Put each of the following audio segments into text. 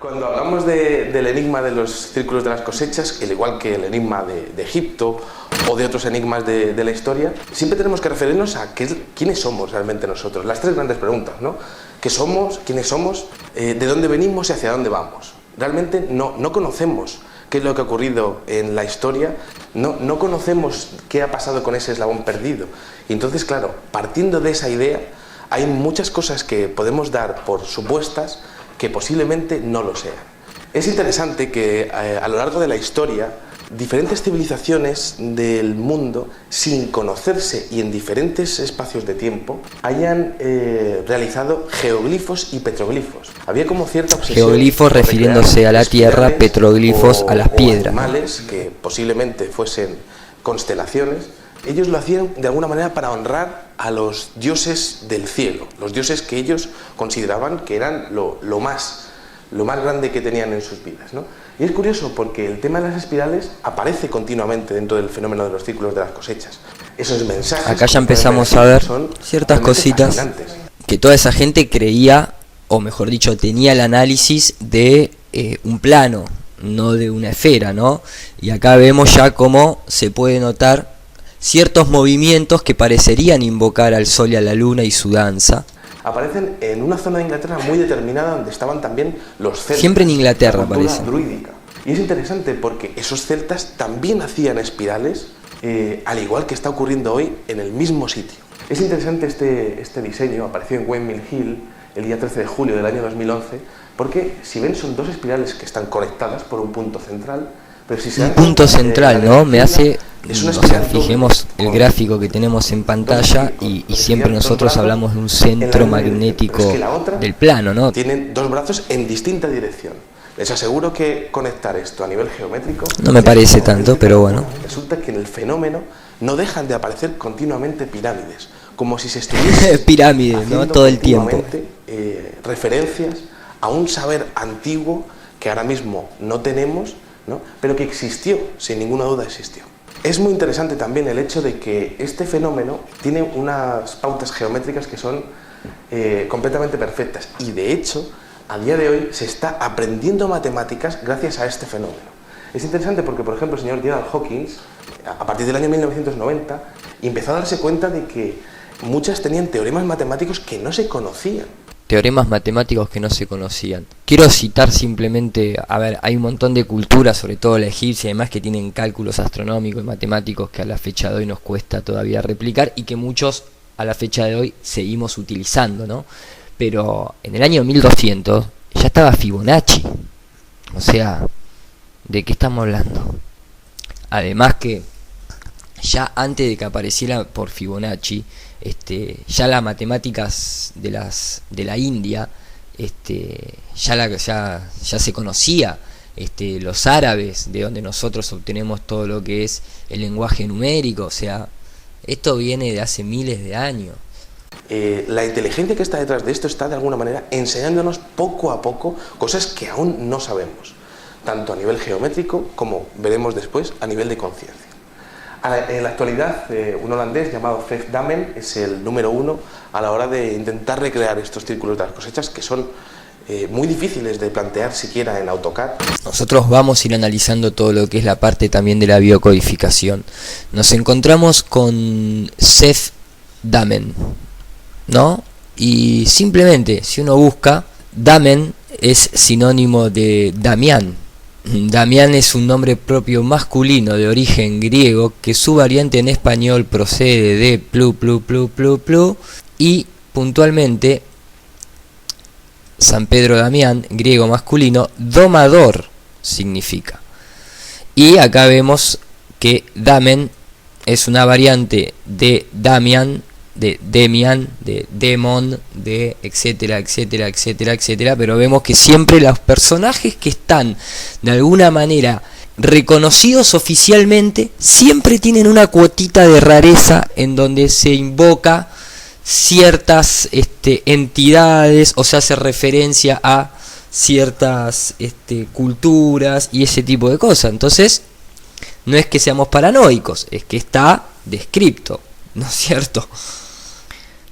Cuando hablamos del enigma de los círculos de las cosechas, al igual que el enigma de Egipto o de otros enigmas de la historia, siempre tenemos que referirnos a quiénes somos realmente nosotros. Las tres grandes preguntas, ¿no? ¿Qué somos? ¿Quiénes somos? ¿De dónde venimos y hacia dónde vamos? Realmente no conocemos qué es lo que ha ocurrido en la historia, no conocemos qué ha pasado con ese eslabón perdido. Y entonces, claro, partiendo de esa idea, hay muchas cosas que podemos dar por supuestas que posiblemente no lo sean. Es interesante que a lo largo de la historia, diferentes civilizaciones del mundo, sin conocerse y en diferentes espacios de tiempo, hayan realizado geoglifos y petroglifos. Había como cierta obsesión. Geoglifos refiriéndose a la tierra, petroglifos a las piedras. O animales que posiblemente fuesen constelaciones. Ellos lo hacían de alguna manera para honrar a los dioses del cielo, los dioses que ellos consideraban que eran lo más grande que tenían en sus vidas, ¿no? Y es curioso porque el tema de las espirales aparece continuamente dentro del fenómeno de los círculos de las cosechas. Esos mensajes... Acá ya empezamos a ver ciertas cositas que toda esa gente creía, o mejor dicho, tenía el análisis de un plano, no de una esfera, ¿no? Y acá vemos ya cómo se puede notar ciertos movimientos que parecerían invocar al sol y a la luna y su danza. Aparecen en una zona de Inglaterra muy determinada donde estaban también los celtas. Siempre en Inglaterra aparecen. Druídica. Y es interesante porque esos celtas también hacían espirales, al igual que está ocurriendo hoy en el mismo sitio. Es interesante este diseño, apareció en Windmill Hill el día 13 de julio del año 2011, porque si ven son dos espirales que están conectadas por un punto central. Pero si se un punto central, ¿no? Me hace... O sea, fijemos el gráfico que tenemos en pantalla y siempre nosotros hablamos de un centro magnético del plano, ¿no? Tienen dos brazos en distinta dirección. Les aseguro que conectar esto a nivel geométrico... No me parece tanto, pero bueno. Resulta que en el fenómeno no dejan de aparecer continuamente pirámides, como si se estuviese... pirámides, ¿no? Todo el tiempo. Referencias a un saber antiguo que ahora mismo no tenemos, ¿no? Pero que existió, sin ninguna duda existió. Es muy interesante también el hecho de que este fenómeno tiene unas pautas geométricas que son completamente perfectas y de hecho a día de hoy se está aprendiendo matemáticas gracias a este fenómeno. Es interesante porque, por ejemplo, el señor Gerald Hawking, a partir del año 1990, empezó a darse cuenta de que muchas tenían teoremas matemáticos que no se conocían. Teoremas matemáticos que no se conocían. Quiero citar simplemente, a ver, hay un montón de culturas, sobre todo la egipcia y demás, que tienen cálculos astronómicos y matemáticos que a la fecha de hoy nos cuesta todavía replicar y que muchos a la fecha de hoy seguimos utilizando, ¿no? Pero en el año 1200 ya estaba Fibonacci. O sea, ¿de qué estamos hablando? Además que ya antes de que apareciera por Fibonacci, ya las matemáticas de la India, ya se conocía, los árabes, de donde nosotros obtenemos todo lo que es el lenguaje numérico. O sea, esto viene de hace miles de años. La inteligencia que está detrás de esto está de alguna manera enseñándonos poco a poco cosas que aún no sabemos, tanto a nivel geométrico como veremos después a nivel de conciencia. En la actualidad, un holandés llamado Fred Damen es el número uno a la hora de intentar recrear estos círculos de las cosechas que son muy difíciles de plantear siquiera en AutoCAD. Nosotros vamos a ir analizando todo lo que es la parte también de la biocodificación. Nos encontramos con Seth Damen, ¿no? Y simplemente, si uno busca, Damen es sinónimo de Damián. Damián es un nombre propio masculino de origen griego que su variante en español procede de plu y puntualmente San Pedro Damián, griego masculino, domador significa. Y acá vemos que Damen es una variante de Damián, de Demian, de Demon, de etcétera, etcétera, etcétera, etcétera, pero vemos que siempre los personajes que están de alguna manera reconocidos oficialmente siempre tienen una cuotita de rareza en donde se invoca ciertas entidades o se hace referencia a ciertas culturas y ese tipo de cosas. Entonces, no es que seamos paranoicos, es que está descrito, ¿no es cierto?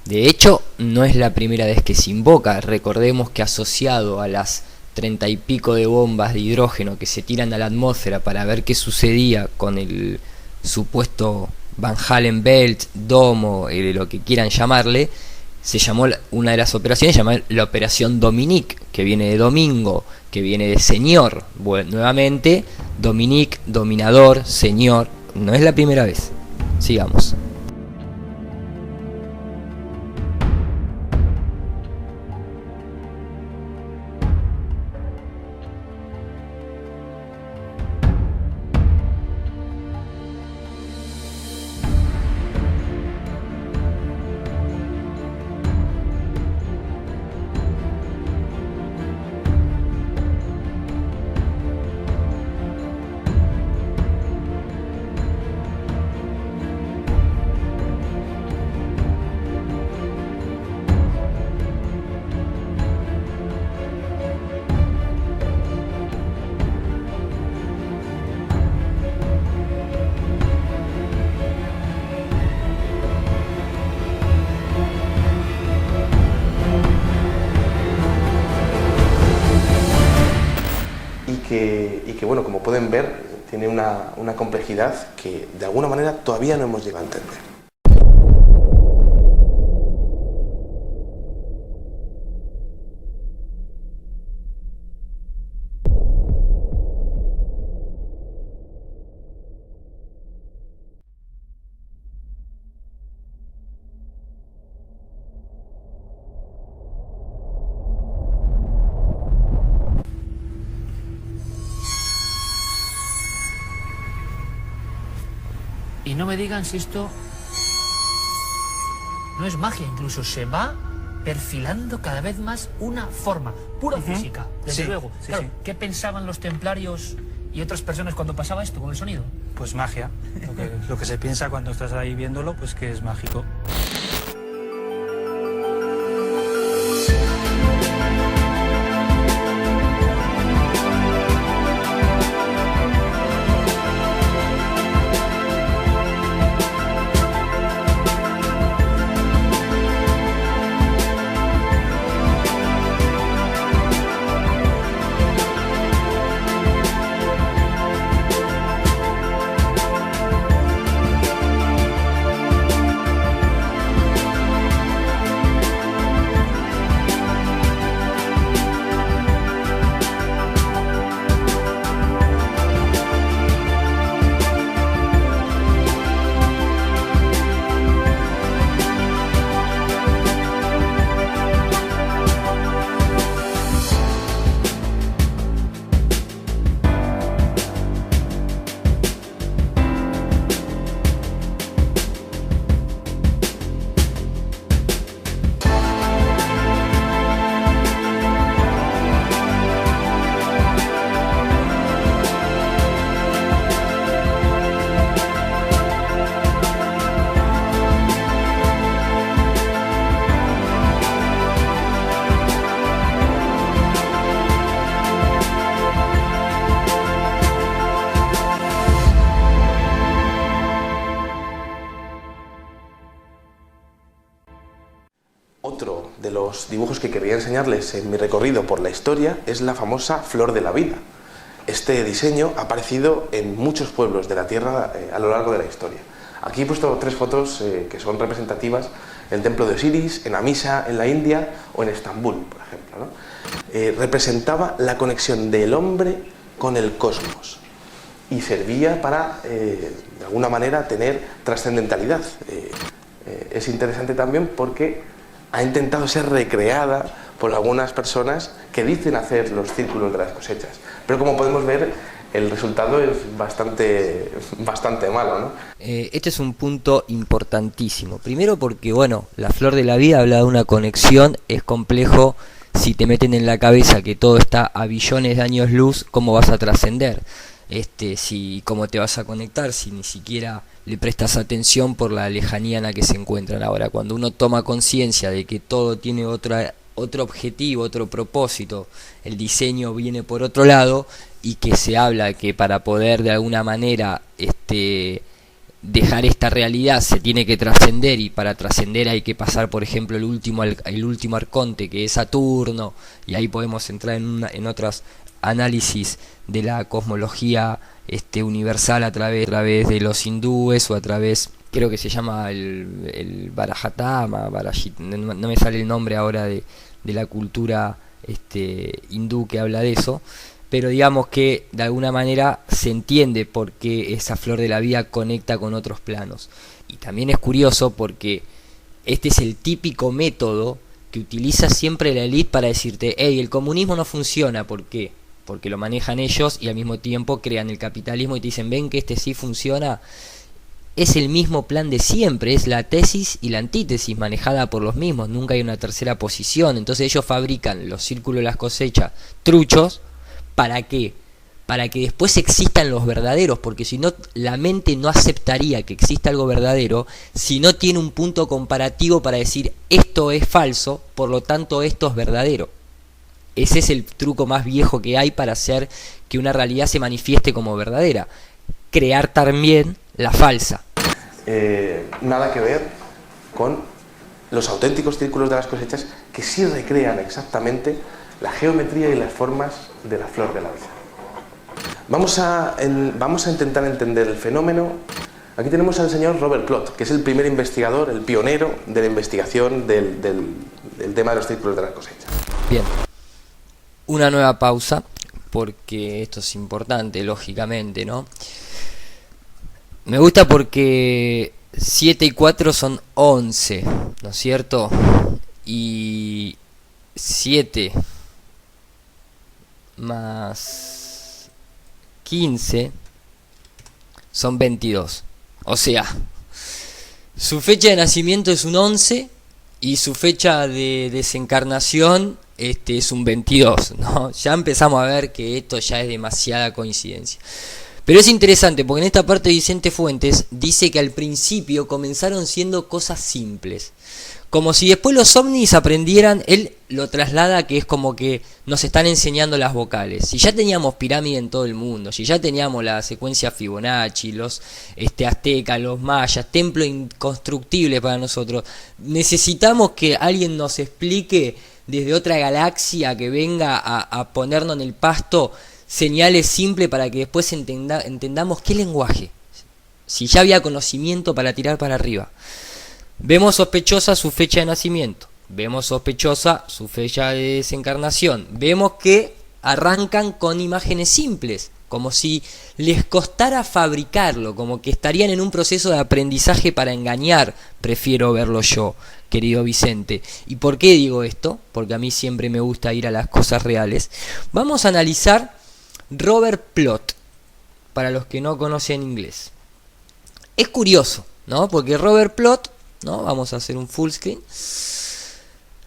De hecho, no es la primera vez que se invoca. Recordemos que asociado a las 30 y pico de bombas de hidrógeno que se tiran a la atmósfera para ver qué sucedía con el supuesto Van Halen Belt, domo, lo que quieran llamarle, se llamó una de las operaciones, llamada la Operación Dominique, que viene de domingo, que viene de señor. Bueno, nuevamente, Dominique, dominador, señor, no es la primera vez. Sigamos. Y que bueno, como pueden ver, tiene una complejidad que de alguna manera todavía no hemos llegado a entender. Y no me digan si esto no es magia, incluso se va perfilando cada vez más una forma, pura física, desde luego. Claro, ¿qué pensaban los templarios y otras personas cuando pasaba esto con el sonido? Pues magia, lo que se piensa cuando estás ahí viéndolo, pues que es mágico. Otro de los dibujos que quería enseñarles en mi recorrido por la historia es la famosa Flor de la Vida. Este diseño ha aparecido en muchos pueblos de la Tierra a lo largo de la historia. Aquí he puesto 3 fotos que son representativas del templo de Osiris, en Amisa, en la India o en Estambul, por ejemplo, ¿no? Representaba la conexión del hombre con el cosmos y servía para, de alguna manera, tener trascendentalidad. Es interesante también porque ha intentado ser recreada por algunas personas que dicen hacer los círculos de las cosechas. Pero como podemos ver, el resultado es bastante malo, ¿no? Este es un punto importantísimo. Primero porque, bueno, la Flor de la Vida habla de una conexión, es complejo. Si te meten en la cabeza que todo está a billones de años luz, ¿cómo vas a trascender? ¿Cómo te vas a conectar si ni siquiera le prestas atención por la lejanía en la que se encuentran? Ahora, cuando uno toma conciencia de que todo tiene otro objetivo, otro propósito, el diseño viene por otro lado, y que se habla que para poder de alguna manera dejar esta realidad se tiene que trascender, y para trascender hay que pasar, por ejemplo, el último arconte, que es Saturno, y ahí podemos entrar en otros análisis de la cosmología universal a través de los hindúes, o a través, creo que se llama el Barajatama, no me sale el nombre ahora de la cultura hindú que habla de eso, pero digamos que de alguna manera se entiende por qué esa flor de la vida conecta con otros planos. Y también es curioso porque este es el típico método que utiliza siempre la élite para decirte: hey, el comunismo no funciona. ¿Por qué? Porque lo manejan ellos y al mismo tiempo crean el capitalismo y te dicen: ven que este sí funciona. Es el mismo plan de siempre, es la tesis y la antítesis manejada por los mismos, nunca hay una tercera posición. Entonces ellos fabrican los círculos de las cosechas truchos. ¿Para qué? Para que después existan los verdaderos, porque si no, la mente no aceptaría que exista algo verdadero si no tiene un punto comparativo para decir: esto es falso, por lo tanto esto es verdadero. Ese es el truco más viejo que hay para hacer que una realidad se manifieste como verdadera: crear también la falsa. Nada que ver con los auténticos círculos de las cosechas, que sí recrean exactamente la geometría y las formas de la flor de la vida. Vamos a intentar entender el fenómeno. Aquí tenemos al señor Robert Plot, que es el primer investigador, el pionero de la investigación del tema de los círculos de las cosechas. Bien, una nueva pausa, porque esto es importante, lógicamente, ¿no? Me gusta porque 7 y 4 son 11, ¿no es cierto? Y 7 más 15 son 22. O sea, su fecha de nacimiento es un 11 y su fecha de desencarnación es un 22, ¿no? Ya empezamos a ver que esto ya es demasiada coincidencia. Pero es interesante porque en esta parte Vicente Fuentes dice que al principio comenzaron siendo cosas simples, como si después los ovnis aprendieran. Él lo traslada que es como que nos están enseñando las vocales. Si ya teníamos pirámide en todo el mundo, si ya teníamos la secuencia Fibonacci, los aztecas, los mayas, templo inconstructible para nosotros, necesitamos que alguien nos explique desde otra galaxia, que venga a ponernos en el pasto señales simples para que después entendamos qué lenguaje. Si ya había conocimiento para tirar para arriba. Vemos sospechosa su fecha de nacimiento, vemos sospechosa su fecha de desencarnación, vemos que arrancan con imágenes simples, como si les costara fabricarlo, como que estarían en un proceso de aprendizaje para engañar. Prefiero verlo yo, querido Vicente. ¿Y por qué digo esto? Porque a mí siempre me gusta ir a las cosas reales. Vamos a analizar Robert Plot, para los que no conocen inglés. Es curioso, ¿no? Porque Robert Plot, ¿no? Vamos a hacer un full screen.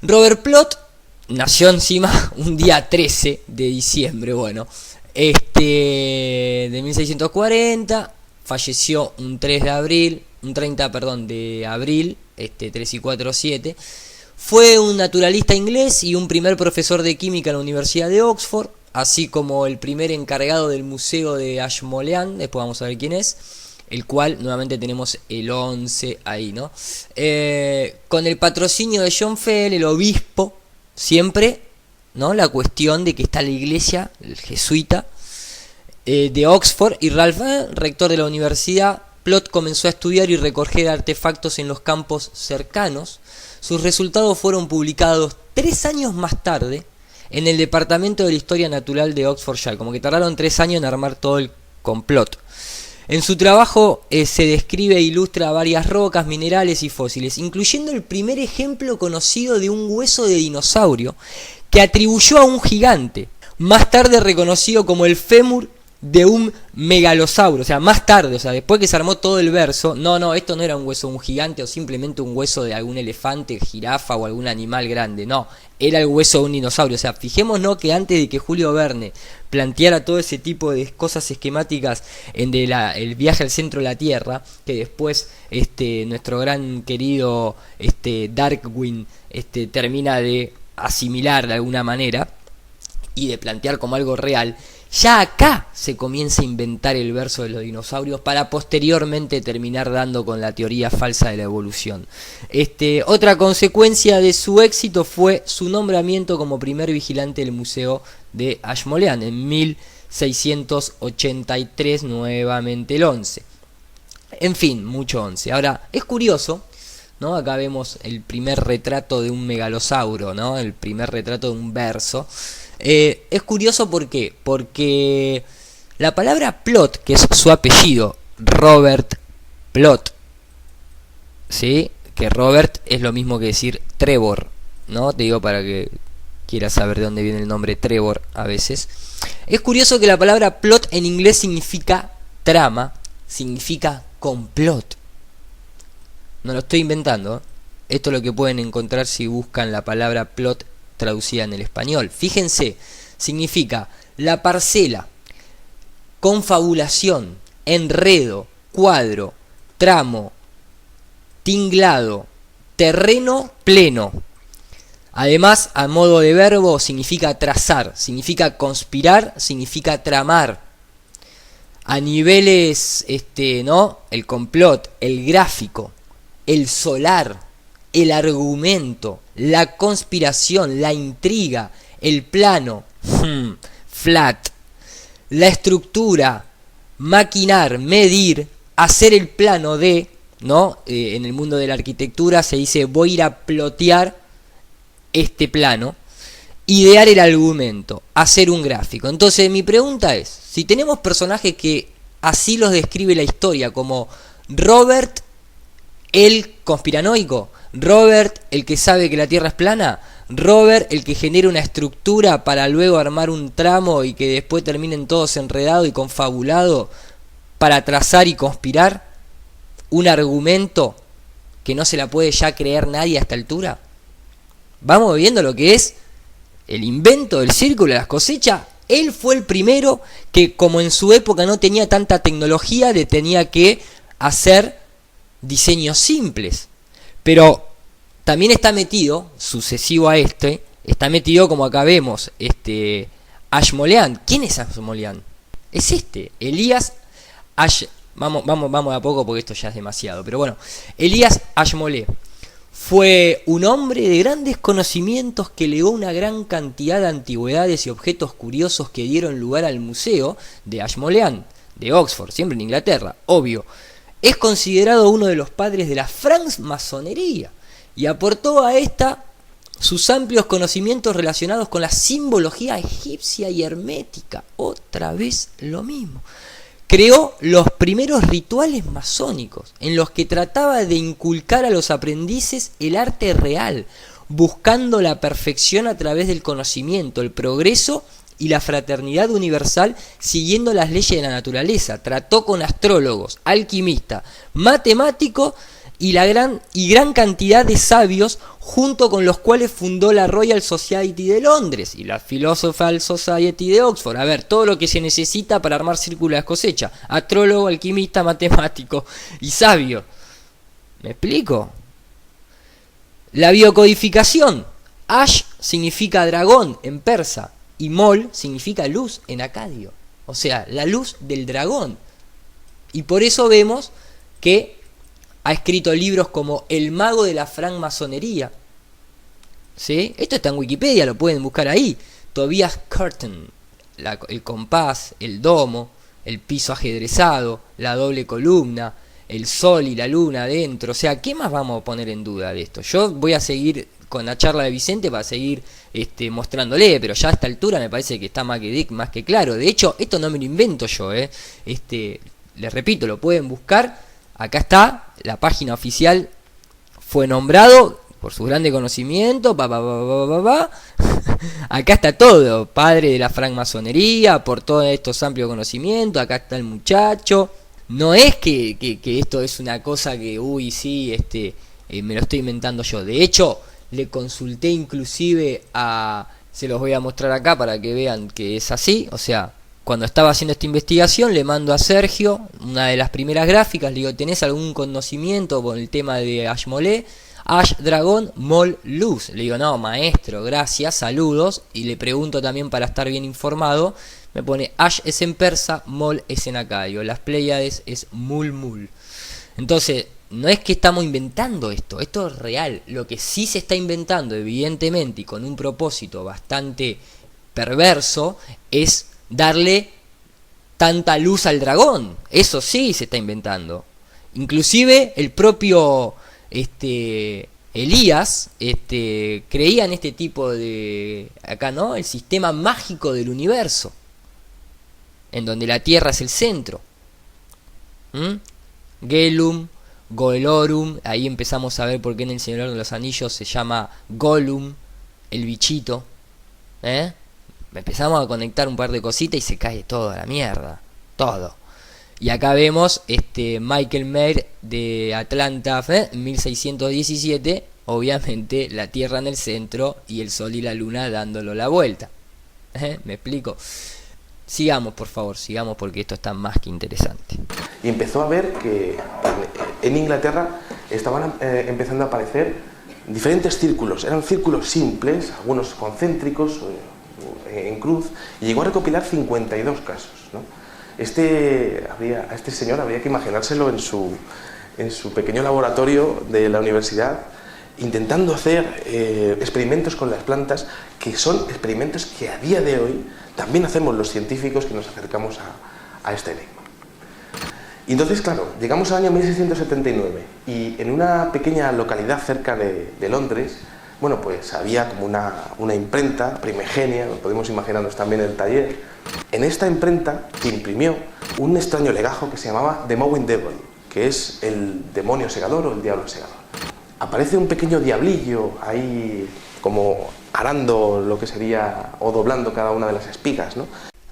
Robert Plot nació encima un día 13 de diciembre, bueno, de 1640, falleció un 30 de abril, 3 y 4, 7. Fue un naturalista inglés y un primer profesor de química en la Universidad de Oxford, así como el primer encargado del museo de Ashmolean, después vamos a ver quién es, el cual nuevamente tenemos el 11 ahí, ¿no? Con el patrocinio de John Fell, el obispo, siempre, ¿no? La cuestión de que está la iglesia, el jesuita, de Oxford, y Ralph, rector de la universidad. Plot comenzó a estudiar y recoger artefactos en los campos cercanos. Sus resultados fueron publicados 3 años más tarde en el Departamento de la Historia Natural de Oxfordshire, como que tardaron 3 años en armar todo el complot. En su trabajo se describe e ilustra varias rocas, minerales y fósiles, incluyendo el primer ejemplo conocido de un hueso de dinosaurio que atribuyó a un gigante, más tarde reconocido como el fémur de un megalosauro. O sea, más tarde, o sea, después que se armó todo el verso, no, esto no era un hueso de un gigante o simplemente un hueso de algún elefante, jirafa o algún animal grande, no, era el hueso de un dinosaurio. O sea, fijémonos que antes de que Julio Verne planteara todo ese tipo de cosas esquemáticas en el viaje al centro de la Tierra, que después nuestro gran querido Darwin termina de asimilar de alguna manera y de plantear como algo real, Ya acá se comienza a inventar el verso de los dinosaurios para posteriormente terminar dando con la teoría falsa de la evolución. Otra consecuencia de su éxito fue su nombramiento como primer vigilante del Museo de Ashmolean en 1683, nuevamente el 11. En fin, mucho 11. Ahora, es curioso, ¿no? Acá vemos el primer retrato de un megalosauro, ¿no? El primer retrato de un verso. Es curioso, ¿por qué? Porque la palabra Plot, que es su apellido, Robert Plot, ¿sí? Que Robert es lo mismo que decir Trevor, ¿no? Te digo para que quieras saber de dónde viene el nombre Trevor a veces. Es curioso que la palabra plot en inglés significa trama, significa complot. No lo estoy inventando, ¿eh? Esto es lo que pueden encontrar si buscan la palabra plot traducida en el español. Fíjense, significa la parcela, confabulación, enredo, cuadro, tramo, tinglado, terreno pleno. Además, a modo de verbo, significa trazar, significa conspirar, significa tramar. A niveles, ¿no? El complot, el gráfico, el solar, el argumento, la conspiración, la intriga, el plano, flat, la estructura, maquinar, medir, hacer el plano de, ¿no? En el mundo de la arquitectura se dice voy a ir a plotear este plano, idear el argumento, hacer un gráfico. Entonces mi pregunta es, si tenemos personajes que así los describe la historia, como Robert el conspiranoico, Robert el que sabe que la Tierra es plana, Robert el que genera una estructura para luego armar un tramo y que después terminen todos enredados y confabulados para trazar y conspirar un argumento que no se la puede ya creer nadie a esta altura. Vamos viendo lo que es el invento del círculo de las cosechas. Él fue el primero que, como en su época no tenía tanta tecnología, le tenía que hacer diseños simples. Pero también está metido, sucesivo a está metido, como acá vemos, Ashmolean. ¿Quién es Ashmolean? Es Elías Vamos de a poco porque esto ya es demasiado. Pero bueno, Elías Ashmole fue un hombre de grandes conocimientos que legó una gran cantidad de antigüedades y objetos curiosos que dieron lugar al museo de Ashmolean, de Oxford, siempre en Inglaterra, obvio. Es considerado uno de los padres de la francmasonería y aportó a esta sus amplios conocimientos relacionados con la simbología egipcia y hermética. Otra vez lo mismo. Creó los primeros rituales masónicos, en los que trataba de inculcar a los aprendices el arte real, buscando la perfección a través del conocimiento, el progreso y la fraternidad universal, siguiendo las leyes de la naturaleza. Trató con astrólogos, alquimistas, matemáticos y gran cantidad de sabios, junto con los cuales fundó la Royal Society de Londres y la Philosophical Society de Oxford. A ver, todo lo que se necesita para armar círculo de las cosechas: astrólogo, alquimista, matemático y sabio. ¿Me explico? La biocodificación. Ash significa dragón en persa y Mol significa luz en acadio. O sea, la luz del dragón. Y por eso vemos que ha escrito libros como El mago de la francmasonería. ¿Sí? Esto está en Wikipedia, lo pueden buscar ahí. Tobias Curtin, el compás, el domo, el piso ajedrezado, la doble columna, el sol y la luna adentro. O sea, ¿qué más vamos a poner en duda de esto? Yo voy a seguir con la charla de Vicente para seguir mostrándole, pero ya a esta altura me parece que está más que claro. De hecho, esto no me lo invento yo, les repito, lo pueden buscar. Acá está, la página oficial. Fue nombrado por su grande conocimiento, Acá está todo, padre de la francmasonería, por todos estos amplios conocimientos. Acá está el muchacho. No es que esto es una cosa que, uy, sí, me lo estoy inventando yo. De hecho, le consulté inclusive se los voy a mostrar acá para que vean que es así. O sea, cuando estaba haciendo esta investigación, le mando a Sergio una de las primeras gráficas. Le digo, ¿tenés algún conocimiento con el tema de Ashmole? Ash, dragón, Mol, luz. Le digo, no, maestro, gracias, saludos. Y le pregunto también, para estar bien informado, Me pone Ash es en persa, Mol es en acadio, las Pléyades es Mul Mul. Entonces, no es que estamos inventando esto es real. Lo que sí se está inventando, evidentemente, y con un propósito bastante perverso, es darle tanta luz al dragón. Eso sí se está inventando. Inclusive el propio Elías creía en este tipo de... acá, ¿no? El sistema mágico del universo, en donde la Tierra es el centro. Gelum, Golorum, ahí empezamos a ver por qué en El Señor de los Anillos se llama Gollum, el bichito. Empezamos a conectar un par de cositas y se cae todo a la mierda, todo. Y acá vemos Michael Mayer de Atlanta, 1617, obviamente la Tierra en el centro y el Sol y la Luna dándolo la vuelta. ¿Me explico? Sigamos, por favor, sigamos, porque esto está más que interesante. Y empezó a ver que en Inglaterra estaban empezando a aparecer diferentes círculos. Eran círculos simples, algunos concéntricos, en cruz, y llegó a recopilar 52 casos, ¿no? A este señor habría que imaginárselo en su pequeño laboratorio de la universidad, intentando hacer experimentos con las plantas, que son experimentos que a día de hoy también hacemos los científicos que nos acercamos a este enigma. Y entonces, claro, llegamos al año 1679 y en una pequeña localidad cerca de Londres, bueno, pues había como una imprenta primigenia, lo podemos imaginarnos también el taller. En esta imprenta se imprimió un extraño legajo que se llamaba The Mowing Devil, que es el demonio segador o el diablo segador. Aparece un pequeño diablillo ahí como arando lo que sería, o doblando cada una de las espigas, ¿no?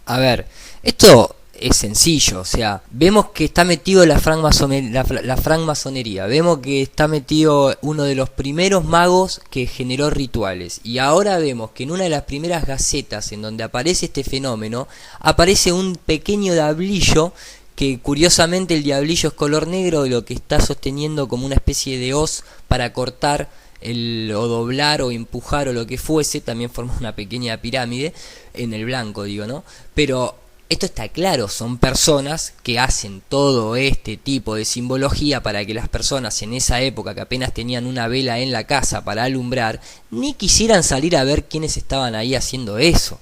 A ver, esto es sencillo, o sea, vemos que está metido la francmasonería, vemos que está metido uno de los primeros magos que generó rituales, y ahora vemos que en una de las primeras gacetas en donde aparece este fenómeno, aparece un pequeño diablillo, que curiosamente el diablillo es color negro, y lo que está sosteniendo como una especie de hoz para cortar o doblar o empujar o lo que fuese, también forma una pequeña pirámide en el blanco, digo, ¿no? Pero esto está claro, son personas que hacen todo este tipo de simbología para que las personas en esa época, que apenas tenían una vela en la casa para alumbrar, ni quisieran salir a ver quiénes estaban ahí haciendo eso.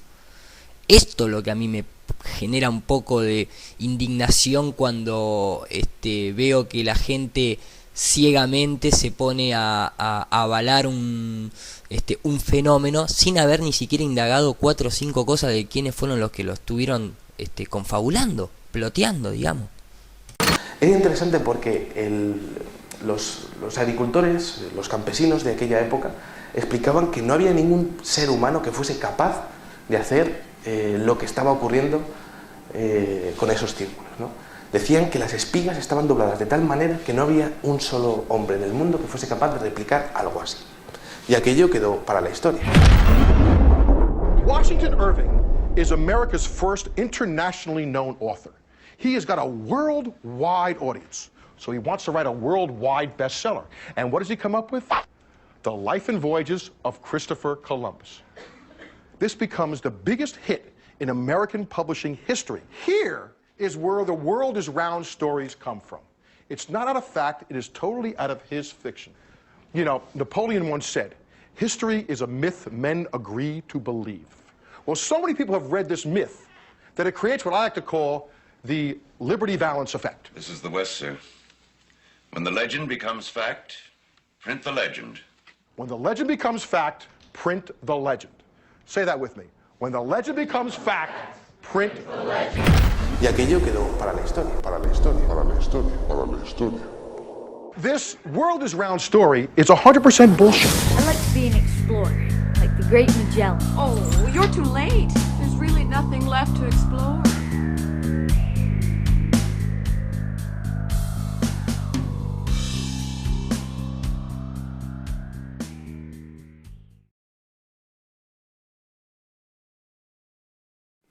Esto es lo que a mí me genera un poco de indignación cuando veo que la gente ciegamente se pone a avalar un fenómeno sin haber ni siquiera indagado 4 o 5 cosas de quiénes fueron los que lo estuvieron confabulando, ploteando, digamos. Es interesante porque los agricultores, los campesinos de aquella época, explicaban que no había ningún ser humano que fuese capaz de hacer lo que estaba ocurriendo con esos círculos, ¿no? Decían que las espigas estaban dobladas de tal manera que no había un solo hombre en el mundo que fuese capaz de replicar algo así. Y aquello quedó para la historia. Washington Irving is America's first internationally known author. He has got a worldwide audience, so he wants to write a worldwide bestseller. And what does he come up with? The Life and Voyages of Christopher Columbus. This becomes the biggest hit in American publishing history. Here is where the world is round stories come from. It's not out of fact, it is totally out of his fiction. You know, Napoleon once said, history is a myth men agree to believe. Well, so many people have read this myth that it creates what I like to call the Liberty Valance effect. This is the West, sir. When the legend becomes fact, print the legend. When the legend becomes fact, print the legend. Say that with me. When the legend becomes fact, print the legend. Y aquello quedó para la historia, para la historia, para la historia, para la historia. This world is round story is 100% bullshit. I like to be an explorer, like the great Magellan. Oh, you're too late. There's really nothing left to explore.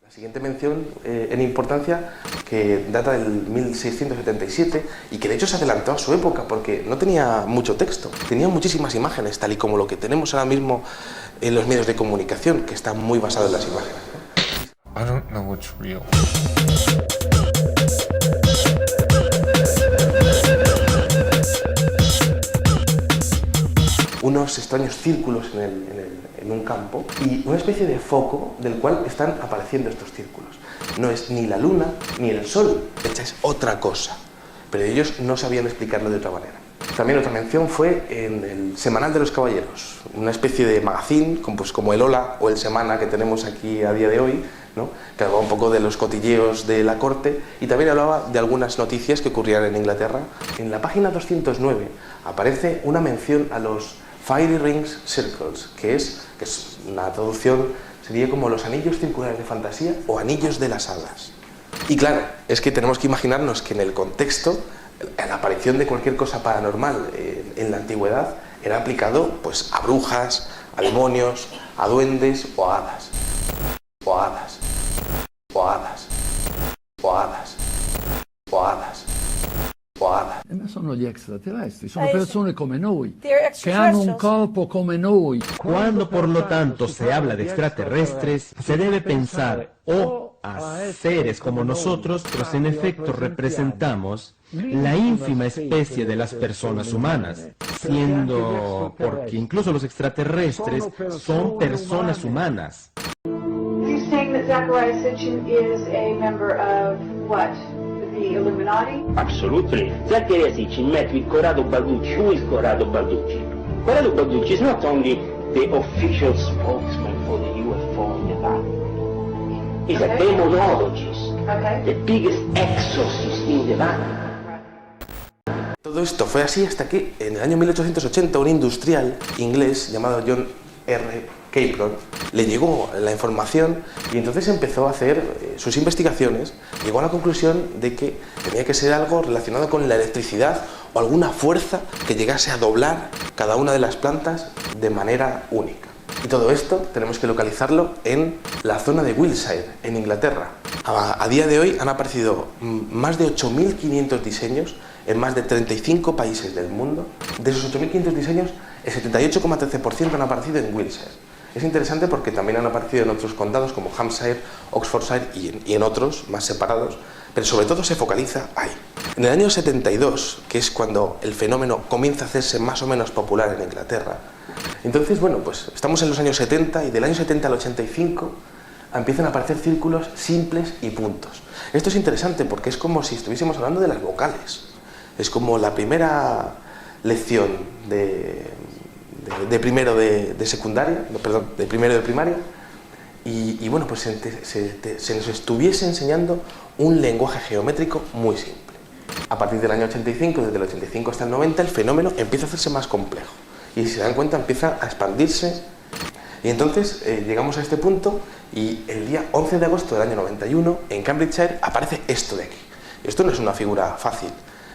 La siguiente mención en importancia, que data del 1677 y que de hecho se adelantó a su época porque no tenía mucho texto, tenía muchísimas imágenes, tal y como lo que tenemos ahora mismo en los medios de comunicación, que están muy basados en las imágenes, ¿no? I don't know what's real. Unos extraños círculos en un campo y una especie de foco del cual están apareciendo estos círculos. No es ni la luna ni el sol, de hecho es otra cosa, pero ellos no sabían explicarlo de otra manera. También otra mención fue en el Semanal de los Caballeros, una especie de magazine como el Hola o el Semana que tenemos aquí a día de hoy, ¿no? Que hablaba un poco de los cotilleos de la corte y también hablaba de algunas noticias que ocurrían en Inglaterra. En la página 209 aparece una mención a los Fairy Rings Circles, que es una traducción, sería como los anillos circulares de fantasía o anillos de las hadas. Y claro, es que tenemos que imaginarnos que en el contexto, la aparición de cualquier cosa paranormal en la antigüedad era aplicado pues, a brujas, a demonios, a duendes o a hadas. O hadas. O hadas. O hadas. O hadas. Ma sono gli extraterrestri, sono persone come noi, che hanno un corpo come noi. Cuando por lo tanto se habla de extraterrestres, se debe pensar o a seres como nosotros, pero en efecto representamos la ínfima especie de las personas humanas, siendo porque incluso los extraterrestres son personas humanas. You're saying that Zachariah Sitchin is a member of what? The Illuminati? Absolutely. Zachariah Sitchin met with Corrado Balducci. Who is Corrado Balducci? Corrado Balducci is not only the official spokesman for the UFO in Nevada. He's a demonologist, the biggest exorcist in Nevada. Todo esto fue así hasta que en el año 1880 un industrial inglés llamado John R. Capron le llegó la información y entonces empezó a hacer sus investigaciones. Llegó a la conclusión de que tenía que ser algo relacionado con la electricidad o alguna fuerza que llegase a doblar cada una de las plantas de manera única. Y todo esto tenemos que localizarlo en la zona de Wiltshire, en Inglaterra. A día de hoy han aparecido más de 8.500 diseños en más de 35 países del mundo. De esos 8.500 diseños, el 78,13% han aparecido en Wiltshire. Es interesante porque también han aparecido en otros condados como Hampshire, Oxfordshire y en otros más separados, pero sobre todo se focaliza ahí. En el año 72, que es cuando el fenómeno comienza a hacerse más o menos popular en Inglaterra, entonces, bueno, pues estamos en los años 70 y del año 70 al 85 empiezan a aparecer círculos simples y puntos. Esto es interesante porque es como si estuviésemos hablando de las vocales. Es como la primera lección de primero de secundaria, perdón, de primero de primaria, y bueno, pues se nos estuviese enseñando un lenguaje geométrico muy simple. A partir del año 85, desde el 85 hasta el 90, el fenómeno empieza a hacerse más complejo y si se dan cuenta empieza a expandirse y entonces llegamos a este punto y el día 11 de agosto del año 91 en Cambridgeshire aparece esto de aquí. Esto no es una figura fácil,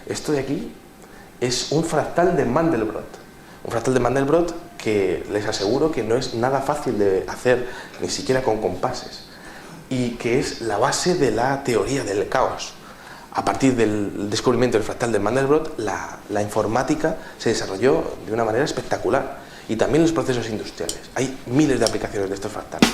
esto de aquí es un fractal de Mandelbrot. Un fractal de Mandelbrot que les aseguro que no es nada fácil de hacer, ni siquiera con compases, y que es la base de la teoría del caos. A partir del descubrimiento del fractal de Mandelbrot, la informática se desarrolló de una manera espectacular, y también los procesos industriales. Hay miles de aplicaciones de estos fractales.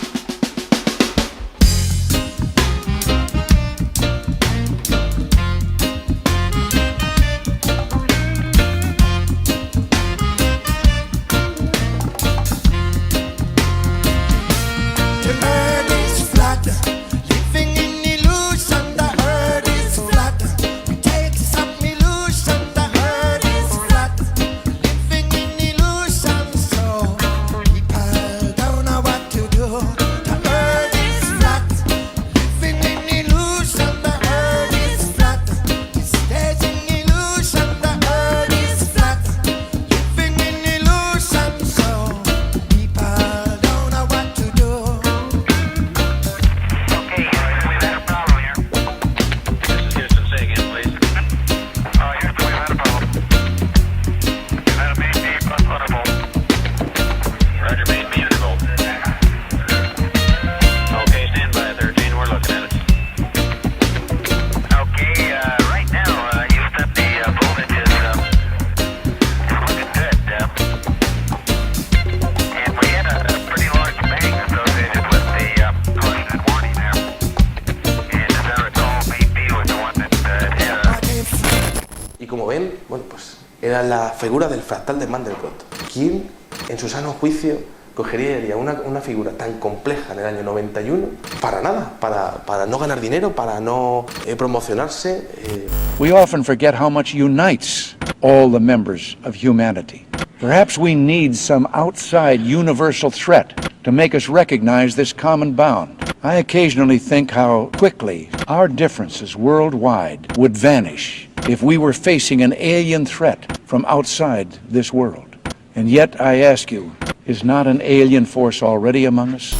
era la figura del fractal de Mandelbrot. ¿Quién, en su sano juicio, cogería una figura tan compleja en el año 91 para nada, para no ganar dinero, para no promocionarse? We often forget how much unites all the members of humanity. Perhaps we need some outside universal threat to make us recognize this common bound. I occasionally think how quickly our differences worldwide would vanish if we were facing an alien threat from outside this world. And yet I ask you, is not an alien force already among us?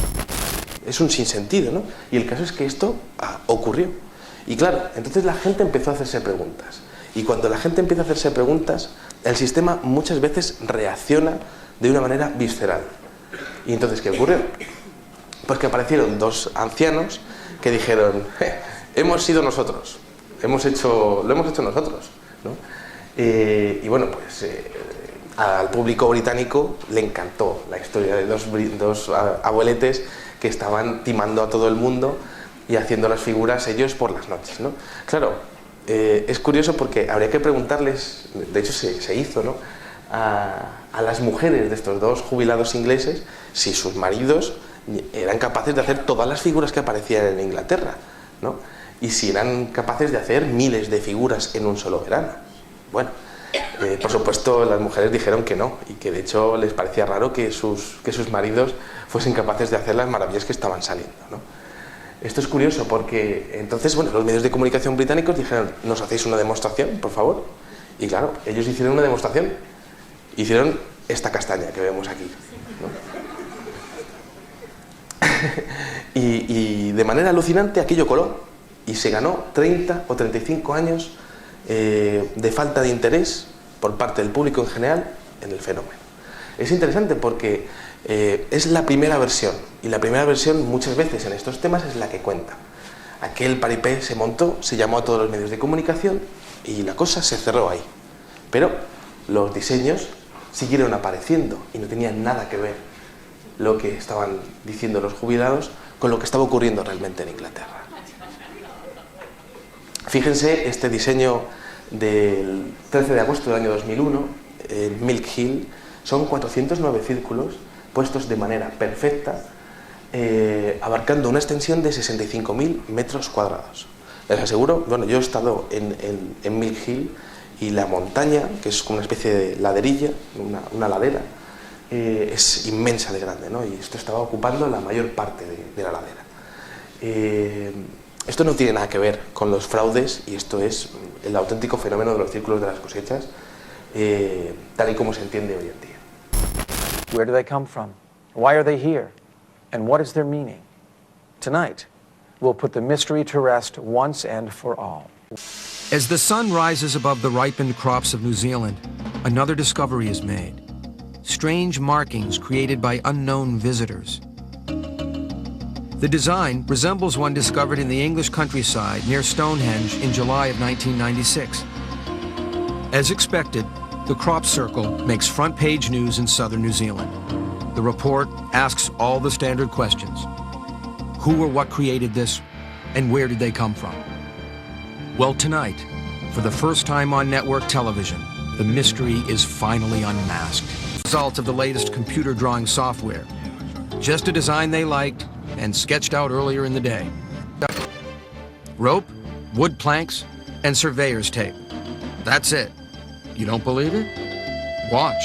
Es un sinsentido, ¿no? Y el caso es que esto ocurrió. Y claro, entonces la gente empezó a hacerse preguntas. Y cuando la gente empieza a hacerse preguntas, el sistema muchas veces reacciona de una manera visceral. ¿Y entonces qué ocurrió? Pues que aparecieron dos ancianos que dijeron, hemos sido nosotros, lo hemos hecho nosotros, ¿no? Y bueno, pues al público británico le encantó la historia de dos abueletes que estaban timando a todo el mundo y haciendo las figuras ellos por las noches, ¿no? Claro, es curioso porque habría que preguntarles, de hecho se hizo, ¿no?, a las mujeres de estos dos jubilados ingleses si sus maridos eran capaces de hacer todas las figuras que aparecían en Inglaterra, ¿no? Y si eran capaces de hacer miles de figuras en un solo verano. Bueno, por supuesto las mujeres dijeron que no, y que de hecho les parecía raro que sus maridos fuesen capaces de hacer las maravillas que estaban saliendo, ¿no? Esto es curioso porque entonces, bueno, los medios de comunicación británicos dijeron, ¿nos hacéis una demostración, por favor? Y claro, ellos hicieron una demostración, hicieron esta castaña que vemos aquí, ¿no? y de manera alucinante aquello coló y se ganó 30 o 35 años de falta de interés por parte del público en general en el fenómeno. Es interesante porque es la primera versión, y la primera versión muchas veces en estos temas es la que cuenta. Aquel paripé se montó, se llamó a todos los medios de comunicación y la cosa se cerró ahí. Pero los diseños siguieron apareciendo y no tenían nada que ver lo que estaban diciendo los jubilados con lo que estaba ocurriendo realmente en Inglaterra. Fíjense este diseño del 13 de agosto del año 2001 en Milk Hill. Son 409 círculos puestos de manera perfecta, abarcando una extensión de 65.000 metros cuadrados. Les aseguro, bueno, yo he estado en Milk Hill y la montaña, que es como una especie de laderilla, una ladera, es inmensa de grande, ¿no? Y esto estaba ocupando la mayor parte de la ladera. Esto no tiene nada que ver con los fraudes, y esto es el auténtico fenómeno de los círculos de las cosechas, tal y como se entiende hoy en día. Where do they come from? Why are they here? And what is their meaning? Tonight, we'll put the mystery to rest once and for all. As the sun rises above the ripened crops of New Zealand, another discovery is made. Strange markings created by unknown visitors. The design resembles one discovered in the English countryside near Stonehenge in July of 1996. As expected, the crop circle makes front-page news in southern New Zealand. The report asks all the standard questions. Who or what created this, and where did they come from? Well, tonight, for the first time on network television, the mystery is finally unmasked. Result of the latest computer drawing software. Just a design they liked and sketched out earlier in the day. Rope, wood planks, and surveyor's tape. That's it. You don't believe it? Watch.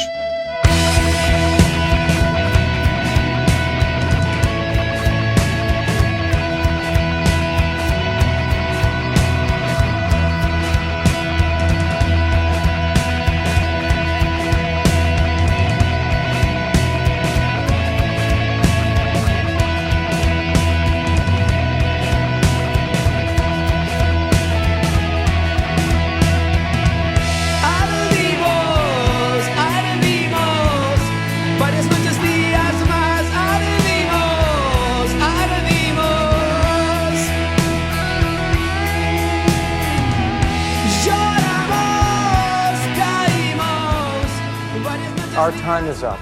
Our time is up.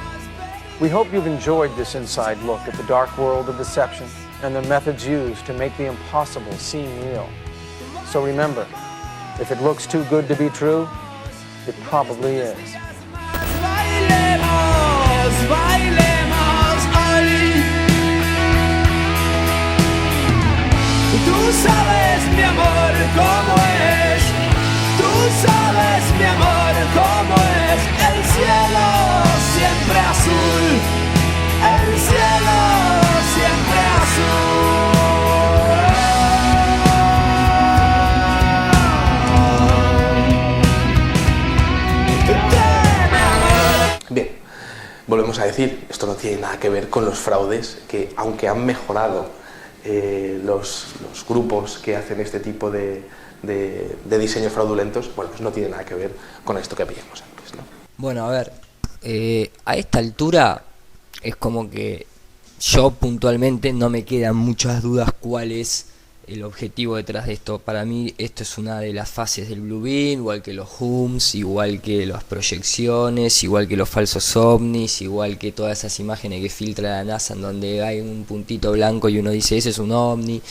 We hope you've enjoyed this inside look at the dark world of deception and the methods used to make the impossible seem real. So remember, if it looks too good to be true, It probably is. Bailemos, bailemos hoy. Tú sabes, mi amor, cómo es. Tú sabes, mi amor, cómo es. El cielo siempre azul. El cielo siempre azul. Bien, volvemos a decir, esto no tiene nada que ver con los fraudes, que aunque han mejorado los grupos que hacen este tipo de diseños fraudulentos, bueno, pues no tiene nada que ver con esto que veíamos antes, ¿no? Bueno, a ver, a esta altura es como que yo puntualmente no me quedan muchas dudas cuál es el objetivo detrás de esto. Para mí esto es una de las fases del Blue Beam, igual que los HUMS, igual que las proyecciones, igual que los falsos ovnis, igual que todas esas imágenes que filtra la NASA en donde hay un puntito blanco y uno dice ese es un ovni,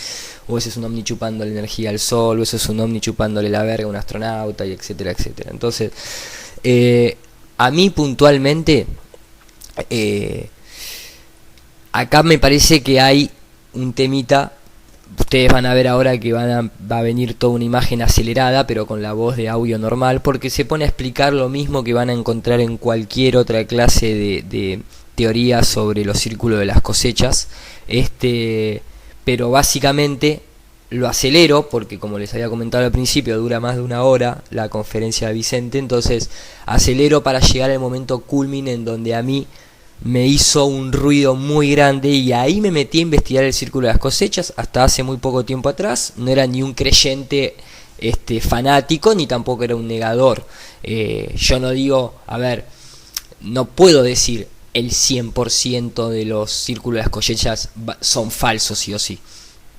o ese es un ovni chupándole energía al sol, o ese es un ovni chupándole la verga a un astronauta, y etcétera, etcétera. Entonces, a mí puntualmente, acá me parece que hay un temita. Ustedes van a ver ahora que va a venir toda una imagen acelerada, pero con la voz de audio normal, porque se pone a explicar lo mismo que van a encontrar en cualquier otra clase de teoría sobre los círculos de las cosechas. Pero básicamente lo acelero, porque como les había comentado al principio, dura más de 1 hora la conferencia de Vicente, entonces acelero para llegar al momento culmine en donde a mí me hizo un ruido muy grande y ahí me metí a investigar el círculo de las cosechas. Hasta hace muy poco tiempo atrás no era ni un creyente fanático, ni tampoco era un negador. Yo no digo, a ver, no puedo decir el 100% de los círculos de las cosechas son falsos sí o sí.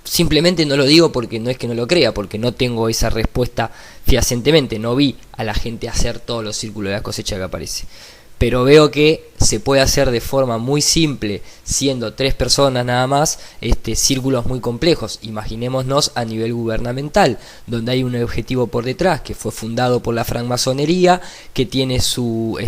Simplemente no lo digo porque no es que no lo crea, porque no tengo esa respuesta fehacientemente. No vi a la gente hacer todos los círculos de las cosechas que aparece. Pero veo que se puede hacer de forma muy simple, siendo 3 personas nada más, círculos muy complejos. Imaginémonos a nivel gubernamental, donde hay un objetivo por detrás, que fue fundado por la francmasonería, que tiene su,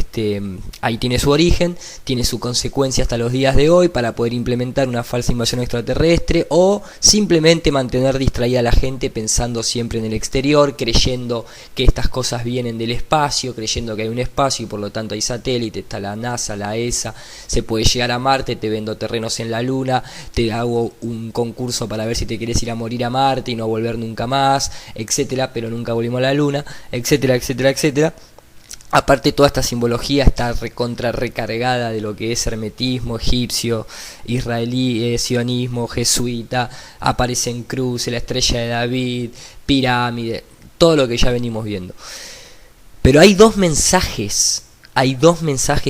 ahí tiene su origen, tiene su consecuencia hasta los días de hoy, para poder implementar una falsa invasión extraterrestre, o simplemente mantener distraída a la gente pensando siempre en el exterior, creyendo que estas cosas vienen del espacio, creyendo que hay un espacio y por lo tanto hay satélites. Está la NASA, la ESA, se puede llegar a Marte, te vendo terrenos en la Luna, te hago un concurso para ver si te querés ir a morir a Marte y no volver nunca más, etcétera, pero nunca volvimos a la Luna, etcétera, etcétera, etcétera. Aparte, toda esta simbología está recargada de lo que es hermetismo egipcio, israelí, sionismo, jesuita, aparecen cruces, la estrella de David, pirámide, todo lo que ya venimos viendo. Pero hay dos mensajes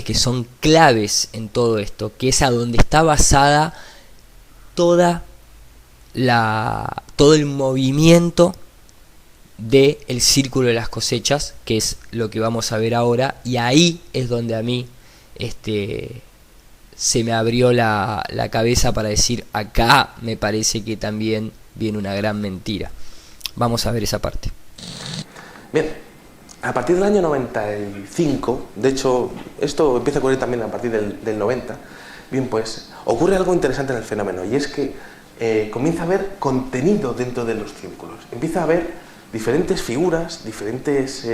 que son claves en todo esto, que es a donde está basada todo el movimiento del círculo de las cosechas, que es lo que vamos a ver ahora, y ahí es donde a mí se me abrió la cabeza para decir, acá me parece que también viene una gran mentira. Vamos a ver esa parte. Bien. A partir del año 95, de hecho, esto empieza a ocurrir también a partir del 90, bien, pues ocurre algo interesante en el fenómeno, y es que comienza a haber contenido dentro de los círculos. Empieza a haber diferentes figuras, diferentes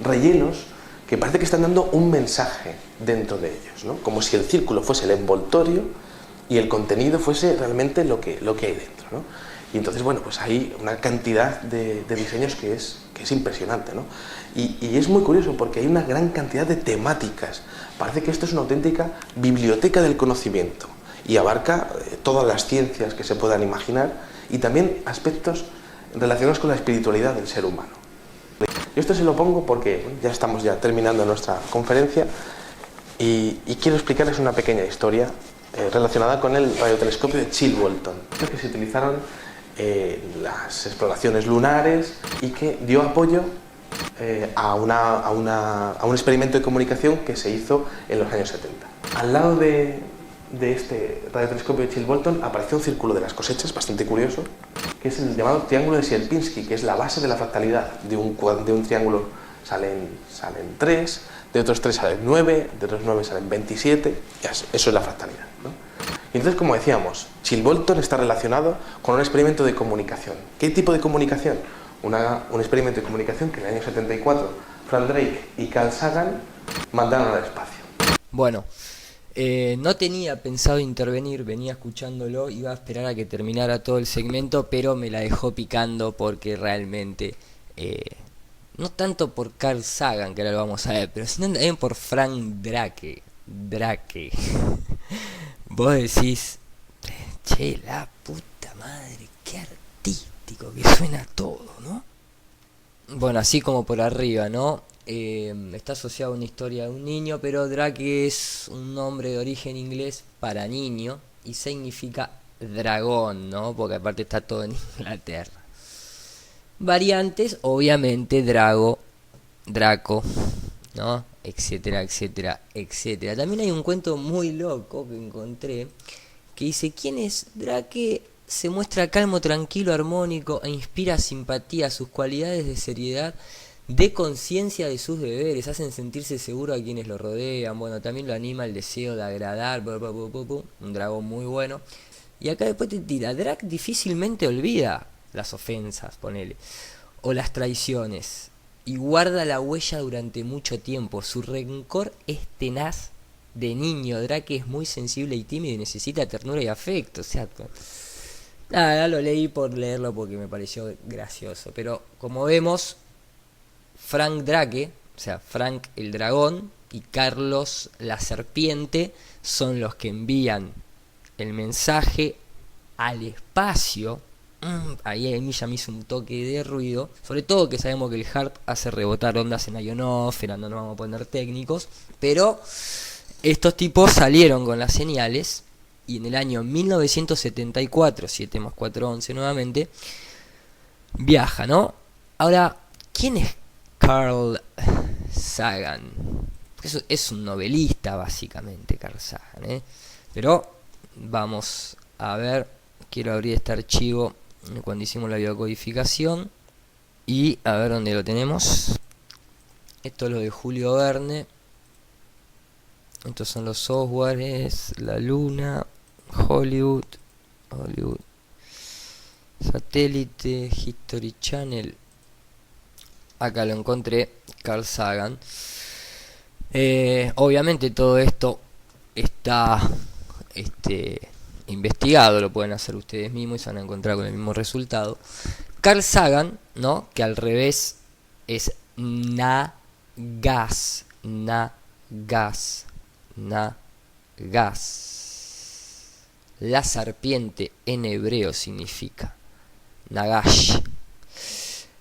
rellenos, que parece que están dando un mensaje dentro de ellos, ¿no? Como si el círculo fuese el envoltorio y el contenido fuese realmente lo que hay dentro, ¿no? Y entonces, bueno, pues hay una cantidad de diseños que es impresionante, ¿no? Y es muy curioso porque hay una gran cantidad de temáticas. Parece que esto es una auténtica biblioteca del conocimiento y abarca todas las ciencias que se puedan imaginar y también aspectos relacionados con la espiritualidad del ser humano. Yo esto se lo pongo porque ya estamos terminando nuestra conferencia y quiero explicarles una pequeña historia relacionada con el radiotelescopio de Chilbolton, que se utilizaron las exploraciones lunares y que dio apoyo a un experimento de comunicación que se hizo en los años 70. Al lado de este radiotelescopio de Chilbolton apareció un círculo de las cosechas bastante curioso, que es el llamado triángulo de Sierpinski, que es la base de la fractalidad de un triángulo salen 3, de otros 3 salen 9, de otros 9 salen 27, eso es la fractalidad, ¿no? Y entonces, como decíamos, Chilbolton está relacionado con un experimento de comunicación. ¿Qué tipo de comunicación? Un experimento de comunicación que en el año 74 Frank Drake y Carl Sagan mandaron al espacio. Bueno, no tenía pensado intervenir, venía escuchándolo, iba a esperar a que terminara todo el segmento, pero me la dejó picando porque realmente, no tanto por Carl Sagan, que ahora lo vamos a ver, pero sino también por Frank Drake. Vos decís, che, la puta madre, qué artístico que suena todo, ¿no? Bueno, así como por arriba, ¿no? Está asociado a una historia de un niño, pero Drake es un nombre de origen inglés para niño y significa dragón, ¿no? Porque aparte está todo en Inglaterra. Variantes, obviamente, Draco, ¿no? Etcétera, etcétera, etcétera. También hay un cuento muy loco que encontré que dice: ¿quién es Drake? Se muestra calmo, tranquilo, armónico e inspira simpatía. Sus cualidades de seriedad, de conciencia de sus deberes, hacen sentirse seguro a quienes lo rodean. Bueno, también lo anima el deseo de agradar. Un dragón muy bueno. Y acá después te tira: Drake difícilmente olvida las ofensas, ponele, o las traiciones, y guarda la huella durante mucho tiempo. Su rencor es tenaz. De niño, Drake es muy sensible y tímido y necesita ternura y afecto. O sea, nada, lo leí por leerlo porque me pareció gracioso. Pero como vemos, Frank Drake, o sea, Frank el dragón, y Carlos la serpiente son los que envían el mensaje al espacio. Ahí a mí ya me hizo un toque de ruido, sobre todo que sabemos que el HAARP hace rebotar ondas en ionosfera, no nos vamos a poner técnicos, pero estos tipos salieron con las señales y en el año 1974, 7 más 4, 11 nuevamente, viaja, ¿no? Ahora, ¿quién es Carl Sagan? Eso es un novelista básicamente, Carl Sagan, pero vamos a ver, quiero abrir este archivo cuando hicimos la biocodificación y a ver dónde lo tenemos. Esto es lo de Julio Verne. Estos son los softwares, la Luna, Hollywood, Satélite, History Channel. Acá lo encontré, Carl Sagan. Obviamente todo esto está investigado, lo pueden hacer ustedes mismos y se van a encontrar con el mismo resultado. Carl Sagan, ¿no? Que al revés es Nagas. La serpiente en hebreo significa Nagash.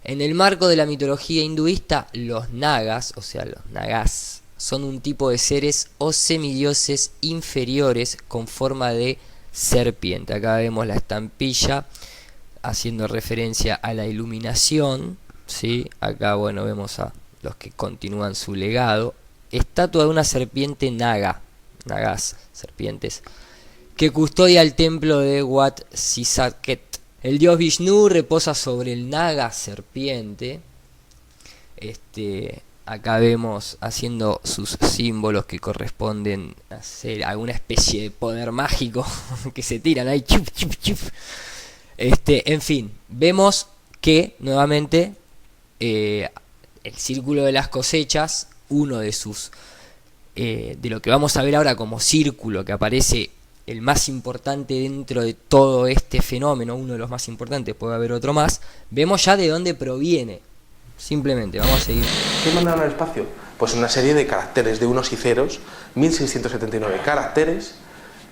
En el marco de la mitología hinduista, los nagas, o sea, los nagas, son un tipo de seres o semidioses inferiores con forma de serpiente. Acá vemos la estampilla haciendo referencia a la iluminación, ¿sí? Acá, bueno, vemos a los que continúan su legado. Estatua de una serpiente nagas, serpientes, que custodia el templo de Wat Sisaket. El dios Vishnu reposa sobre el naga serpiente. Acá vemos haciendo sus símbolos que corresponden a ser alguna especie de poder mágico que se tiran ahí. En fin, vemos que nuevamente el círculo de las cosechas, uno de sus de lo que vamos a ver ahora como círculo que aparece, el más importante dentro de todo este fenómeno, uno de los más importantes, puede haber otro más, vemos ya de dónde proviene. Simplemente, vamos a seguir. ¿Qué mandaron al espacio? Pues una serie de caracteres de unos y ceros, 1679 caracteres,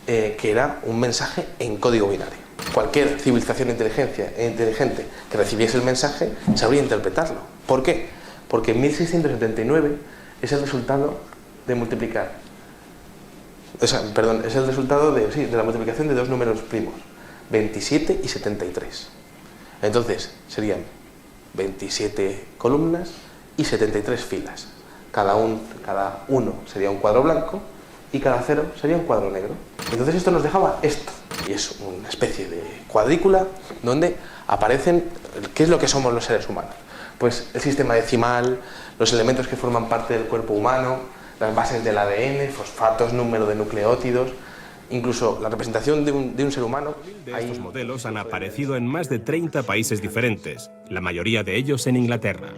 que era un mensaje en código binario. Cualquier civilización inteligente que recibiese el mensaje sabría interpretarlo. ¿Por qué? Porque 1679 es el resultado de multiplicar. Es el resultado de la multiplicación de dos números primos, 27 y 73. Entonces serían 27 columnas y 73 filas. Cada uno sería un cuadro blanco y cada cero sería un cuadro negro. Entonces esto nos dejaba esto. Y es una especie de cuadrícula donde aparecen qué es lo que somos los seres humanos. pues el sistema decimal, los elementos que forman parte del cuerpo humano, las bases del ADN, fosfatos, número de nucleótidos, incluso la representación de un ser humano. Estos modelos han aparecido en más de 30 países diferentes, la mayoría de ellos en Inglaterra.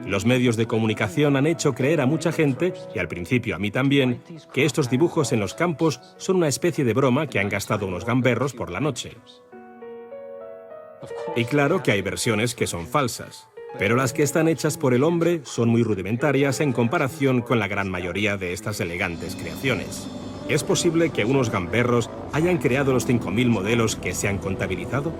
Los medios de comunicación han hecho creer a mucha gente, y al principio a mí también, que estos dibujos en los campos son una especie de broma que han gastado unos gamberros por la noche. Y claro que hay versiones que son falsas, pero las que están hechas por el hombre son muy rudimentarias en comparación con la gran mayoría de estas elegantes creaciones. ¿Es posible que unos gamberros hayan creado los 5.000 modelos que se han contabilizado?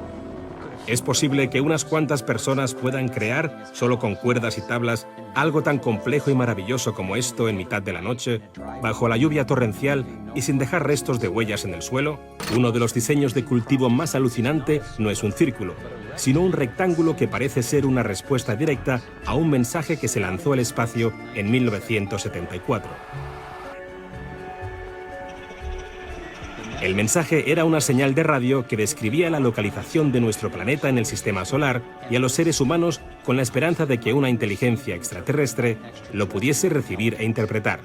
¿Es posible que unas cuantas personas puedan crear, solo con cuerdas y tablas, algo tan complejo y maravilloso como esto en mitad de la noche, bajo la lluvia torrencial y sin dejar restos de huellas en el suelo? Uno de los diseños de cultivo más alucinante no es un círculo, sino un rectángulo que parece ser una respuesta directa a un mensaje que se lanzó al espacio en 1974. El mensaje era una señal de radio que describía la localización de nuestro planeta en el sistema solar y a los seres humanos con la esperanza de que una inteligencia extraterrestre lo pudiese recibir e interpretar.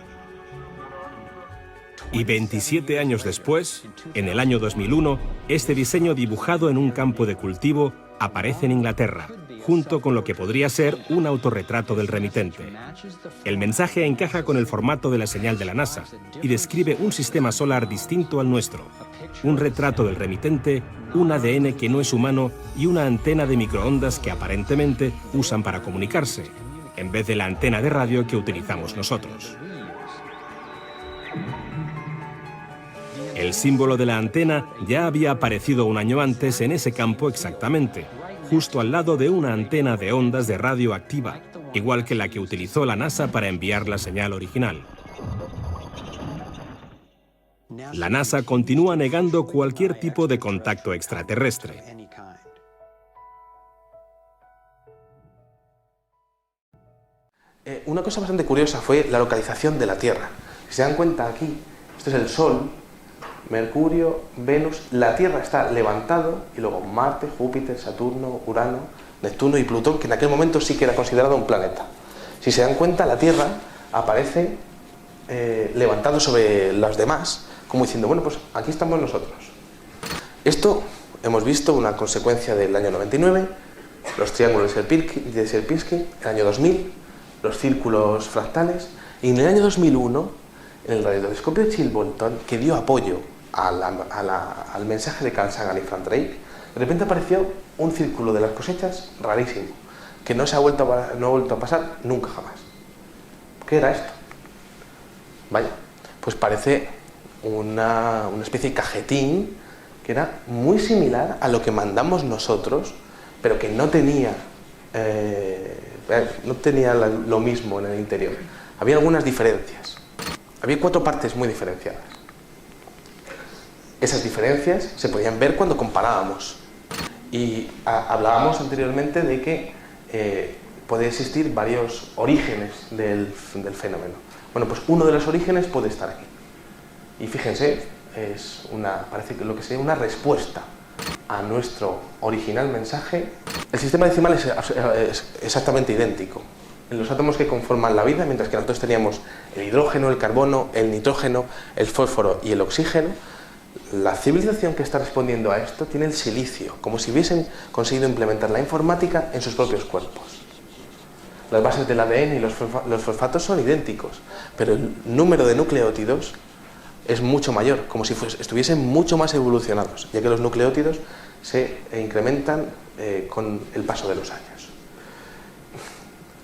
Y 27 años después, en el año 2001, este diseño dibujado en un campo de cultivo aparece en Inglaterra, junto con lo que podría ser un autorretrato del remitente. El mensaje encaja con el formato de la señal de la NASA y describe un sistema solar distinto al nuestro, un retrato del remitente, un ADN que no es humano y una antena de microondas que aparentemente usan para comunicarse, en vez de la antena de radio que utilizamos nosotros. El símbolo de la antena ya había aparecido un año antes en ese campo exactamente, justo al lado de una antena de ondas de radio activa, igual que la que utilizó la NASA para enviar la señal original. La NASA continúa negando cualquier tipo de contacto extraterrestre. Una cosa bastante curiosa fue la localización de la Tierra. Si se dan cuenta aquí, esto es el Sol, Mercurio, Venus, la Tierra está levantado y luego Marte, Júpiter, Saturno, Urano, Neptuno y Plutón, que en aquel momento sí que era considerado un planeta. Si se dan cuenta, la Tierra aparece levantado sobre los demás, como diciendo, bueno, pues aquí estamos nosotros. Esto hemos visto una consecuencia del año 99, los triángulos de Sierpinski, el año 2000, los círculos fractales, y en el año 2001, en el radiotelescopio de Chilbolton, que dio apoyo al mensaje de Carl Sagan y Frank Drake, de repente apareció un círculo de las cosechas rarísimo, que no ha vuelto a pasar nunca jamás. ¿Qué era esto? Vaya, pues parece una especie de cajetín que era muy similar a lo que mandamos nosotros, pero que no tenía lo mismo en el interior. Había algunas diferencias. Había 4 partes muy diferenciadas. Esas diferencias se podían ver cuando comparábamos. Y hablábamos anteriormente de que puede existir varios orígenes del fenómeno. Bueno, pues uno de los orígenes puede estar aquí. Y fíjense, parece que lo que sería una respuesta a nuestro original mensaje. El sistema decimal es exactamente idéntico en los átomos que conforman la vida, mientras que nosotros teníamos el hidrógeno, el carbono, el nitrógeno, el fósforo y el oxígeno. La civilización que está respondiendo a esto tiene el silicio, como si hubiesen conseguido implementar la informática en sus propios cuerpos. Las bases del ADN y los fosfatos son idénticos, pero el número de nucleótidos es mucho mayor, como si estuviesen mucho más evolucionados, ya que los nucleótidos se incrementan con el paso de los años.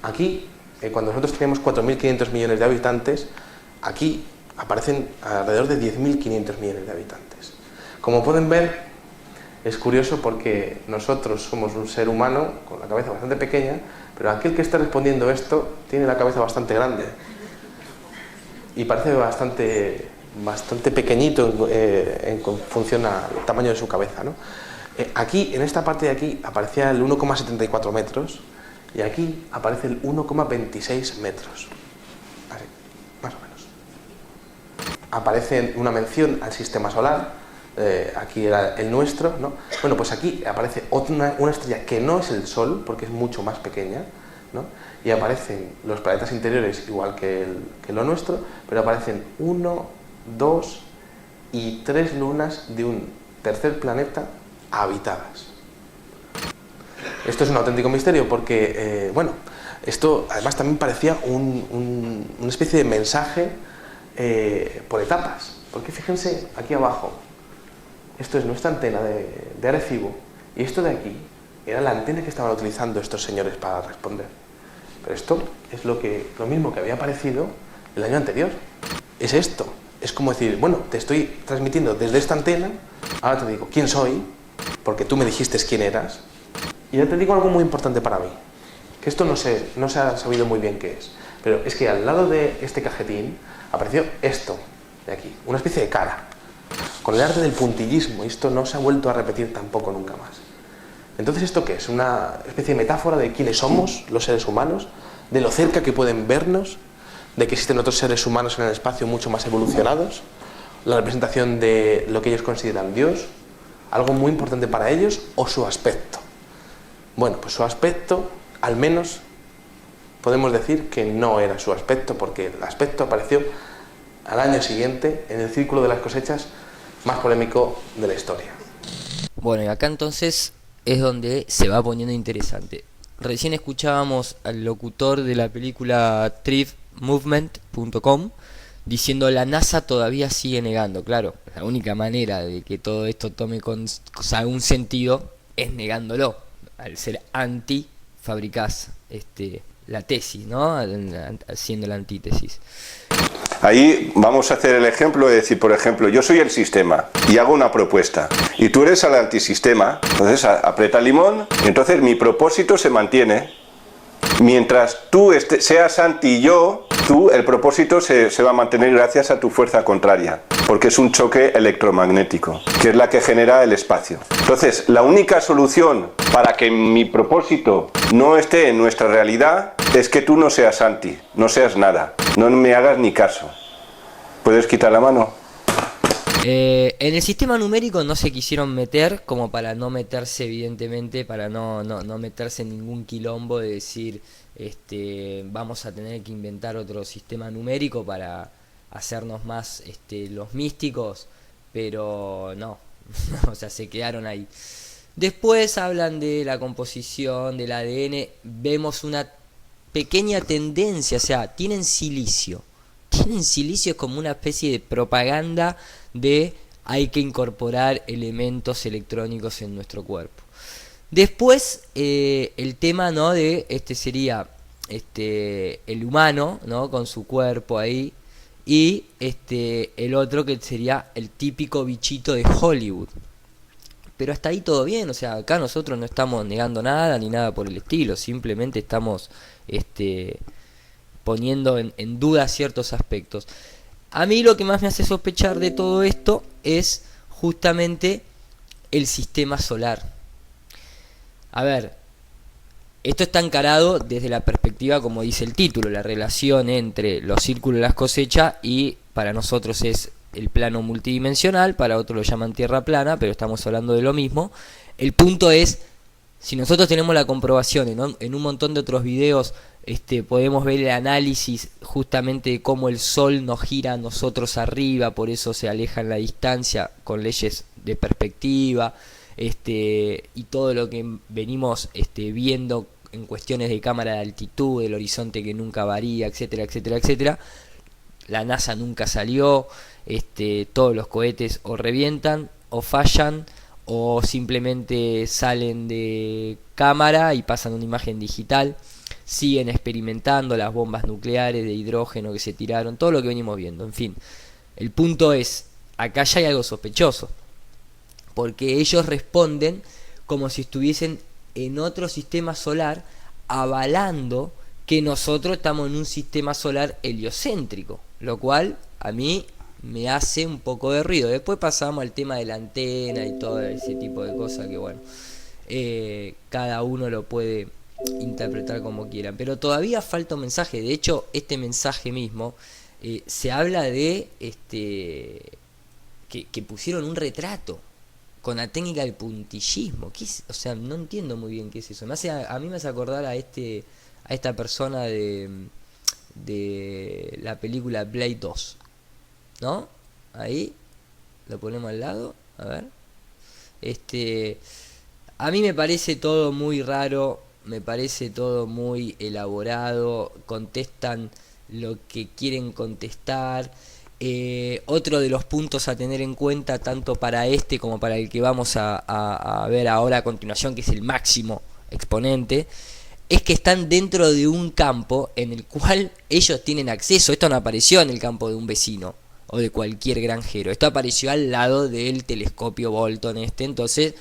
Aquí, cuando nosotros teníamos 4.500 millones de habitantes, aquí aparecen alrededor de 10.500 millones de habitantes. Como pueden ver, es curioso porque nosotros somos un ser humano con la cabeza bastante pequeña, pero aquel que está respondiendo esto tiene la cabeza bastante grande y parece bastante pequeñito en función al tamaño de su cabeza, ¿no? Aquí, en esta parte de aquí, aparecía el 1,74 metros y aquí aparece el 1,26 metros. Así, más o menos. Aparece una mención al sistema solar, aquí era el nuestro, ¿no? Bueno, pues aquí aparece una estrella que no es el Sol, porque es mucho más pequeña, ¿no? Y aparecen los planetas interiores igual que lo nuestro, pero aparecen 1, 2 y 3 lunas de un tercer planeta habitadas. Esto es un auténtico misterio porque, bueno, esto además también parecía una especie de mensaje por etapas, porque fíjense aquí abajo, esto es nuestra antena de Arecibo, y esto de aquí era la antena que estaban utilizando estos señores para responder. Pero esto es lo mismo que había aparecido el año anterior. Es esto. Es como decir, bueno, te estoy transmitiendo desde esta antena, ahora te digo quién soy, porque tú me dijiste quién eras, y ya te digo algo muy importante para mí, que esto no se ha sabido muy bien qué es, pero es que al lado de este cajetín apareció esto de aquí, una especie de cara, con el arte del puntillismo, y esto no se ha vuelto a repetir tampoco nunca más. Entonces, ¿esto qué es? Una especie de metáfora de quiénes somos los seres humanos, de lo cerca que pueden vernos, de que existen otros seres humanos en el espacio mucho más evolucionados, la representación de lo que ellos consideran Dios, algo muy importante para ellos, o su aspecto. Bueno, pues su aspecto, al menos podemos decir que no era su aspecto, porque el aspecto apareció al año siguiente en el Círculo de las Cosechas más polémico de la historia. Bueno, y acá entonces es donde se va poniendo interesante. Recién escuchábamos al locutor de la película ThreeMovement.com diciendo la NASA todavía sigue negando. Claro, la única manera de que todo esto tome un sentido es negándolo. Al ser anti, fabricás la tesis, ¿no? Haciendo la antítesis. Ahí vamos a hacer el ejemplo de decir, por ejemplo, yo soy el sistema y hago una propuesta y tú eres el antisistema, entonces aprieta el limón y entonces mi propósito se mantiene. Mientras tú seas anti yo, el propósito se va a mantener gracias a tu fuerza contraria, porque es un choque electromagnético, que es la que genera el espacio. Entonces, la única solución para que mi propósito no esté en nuestra realidad es que tú no seas anti, no seas nada, no me hagas ni caso. ¿Puedes quitar la mano? En el sistema numérico no se quisieron meter, como para no meterse, evidentemente, para no meterse en ningún quilombo de decir vamos a tener que inventar otro sistema numérico para hacernos más los místicos, pero no, o sea, se quedaron ahí. Después hablan de la composición del ADN, vemos una pequeña tendencia, o sea, tienen silicio es como una especie de propaganda de hay que incorporar elementos electrónicos en nuestro cuerpo. Después el tema, ¿no? De sería el humano, ¿no? Con su cuerpo ahí, y el otro que sería el típico bichito de Hollywood. Pero hasta ahí todo bien, o sea, acá nosotros no estamos negando nada ni nada por el estilo, simplemente estamos poniendo en duda ciertos aspectos. A mí lo que más me hace sospechar de todo esto es justamente el sistema solar. A ver, esto está encarado desde la perspectiva, como dice el título, la relación entre los círculos de las cosechas y para nosotros es el plano multidimensional, para otros lo llaman tierra plana, pero estamos hablando de lo mismo. El punto es, si nosotros tenemos la comprobación en un montón de otros videos, podemos ver el análisis justamente de cómo el Sol nos gira a nosotros arriba, por eso se aleja en la distancia con leyes de perspectiva, y todo lo que venimos viendo en cuestiones de cámara de altitud, el horizonte que nunca varía, etcétera, etcétera, etcétera. La NASA nunca salió, todos los cohetes o revientan o fallan o simplemente salen de cámara y pasan una imagen digital. Siguen experimentando las bombas nucleares de hidrógeno que se tiraron, todo lo que venimos viendo. En fin, el punto es, acá ya hay algo sospechoso, porque ellos responden como si estuviesen en otro sistema solar, avalando que nosotros estamos en un sistema solar heliocéntrico, lo cual a mí me hace un poco de ruido. Después pasamos al tema de la antena y todo ese tipo de cosas que bueno, cada uno lo puede interpretar como quieran, pero todavía falta un mensaje. De hecho, este mensaje mismo se habla de que que pusieron un retrato con la técnica del puntillismo. O sea, no entiendo muy bien qué es eso. A mí me hace acordar a esta persona de la película Blade 2, ¿no? Ahí lo ponemos al lado, a ver. A mí me parece todo muy raro, me parece todo muy elaborado, contestan lo que quieren contestar. Otro de los puntos a tener en cuenta, tanto para este como para el que vamos a ver ahora a continuación, que es el máximo exponente, es que están dentro de un campo en el cual ellos tienen acceso. Esto no apareció en el campo de un vecino o de cualquier granjero, esto apareció al lado del telescopio Bolton entonces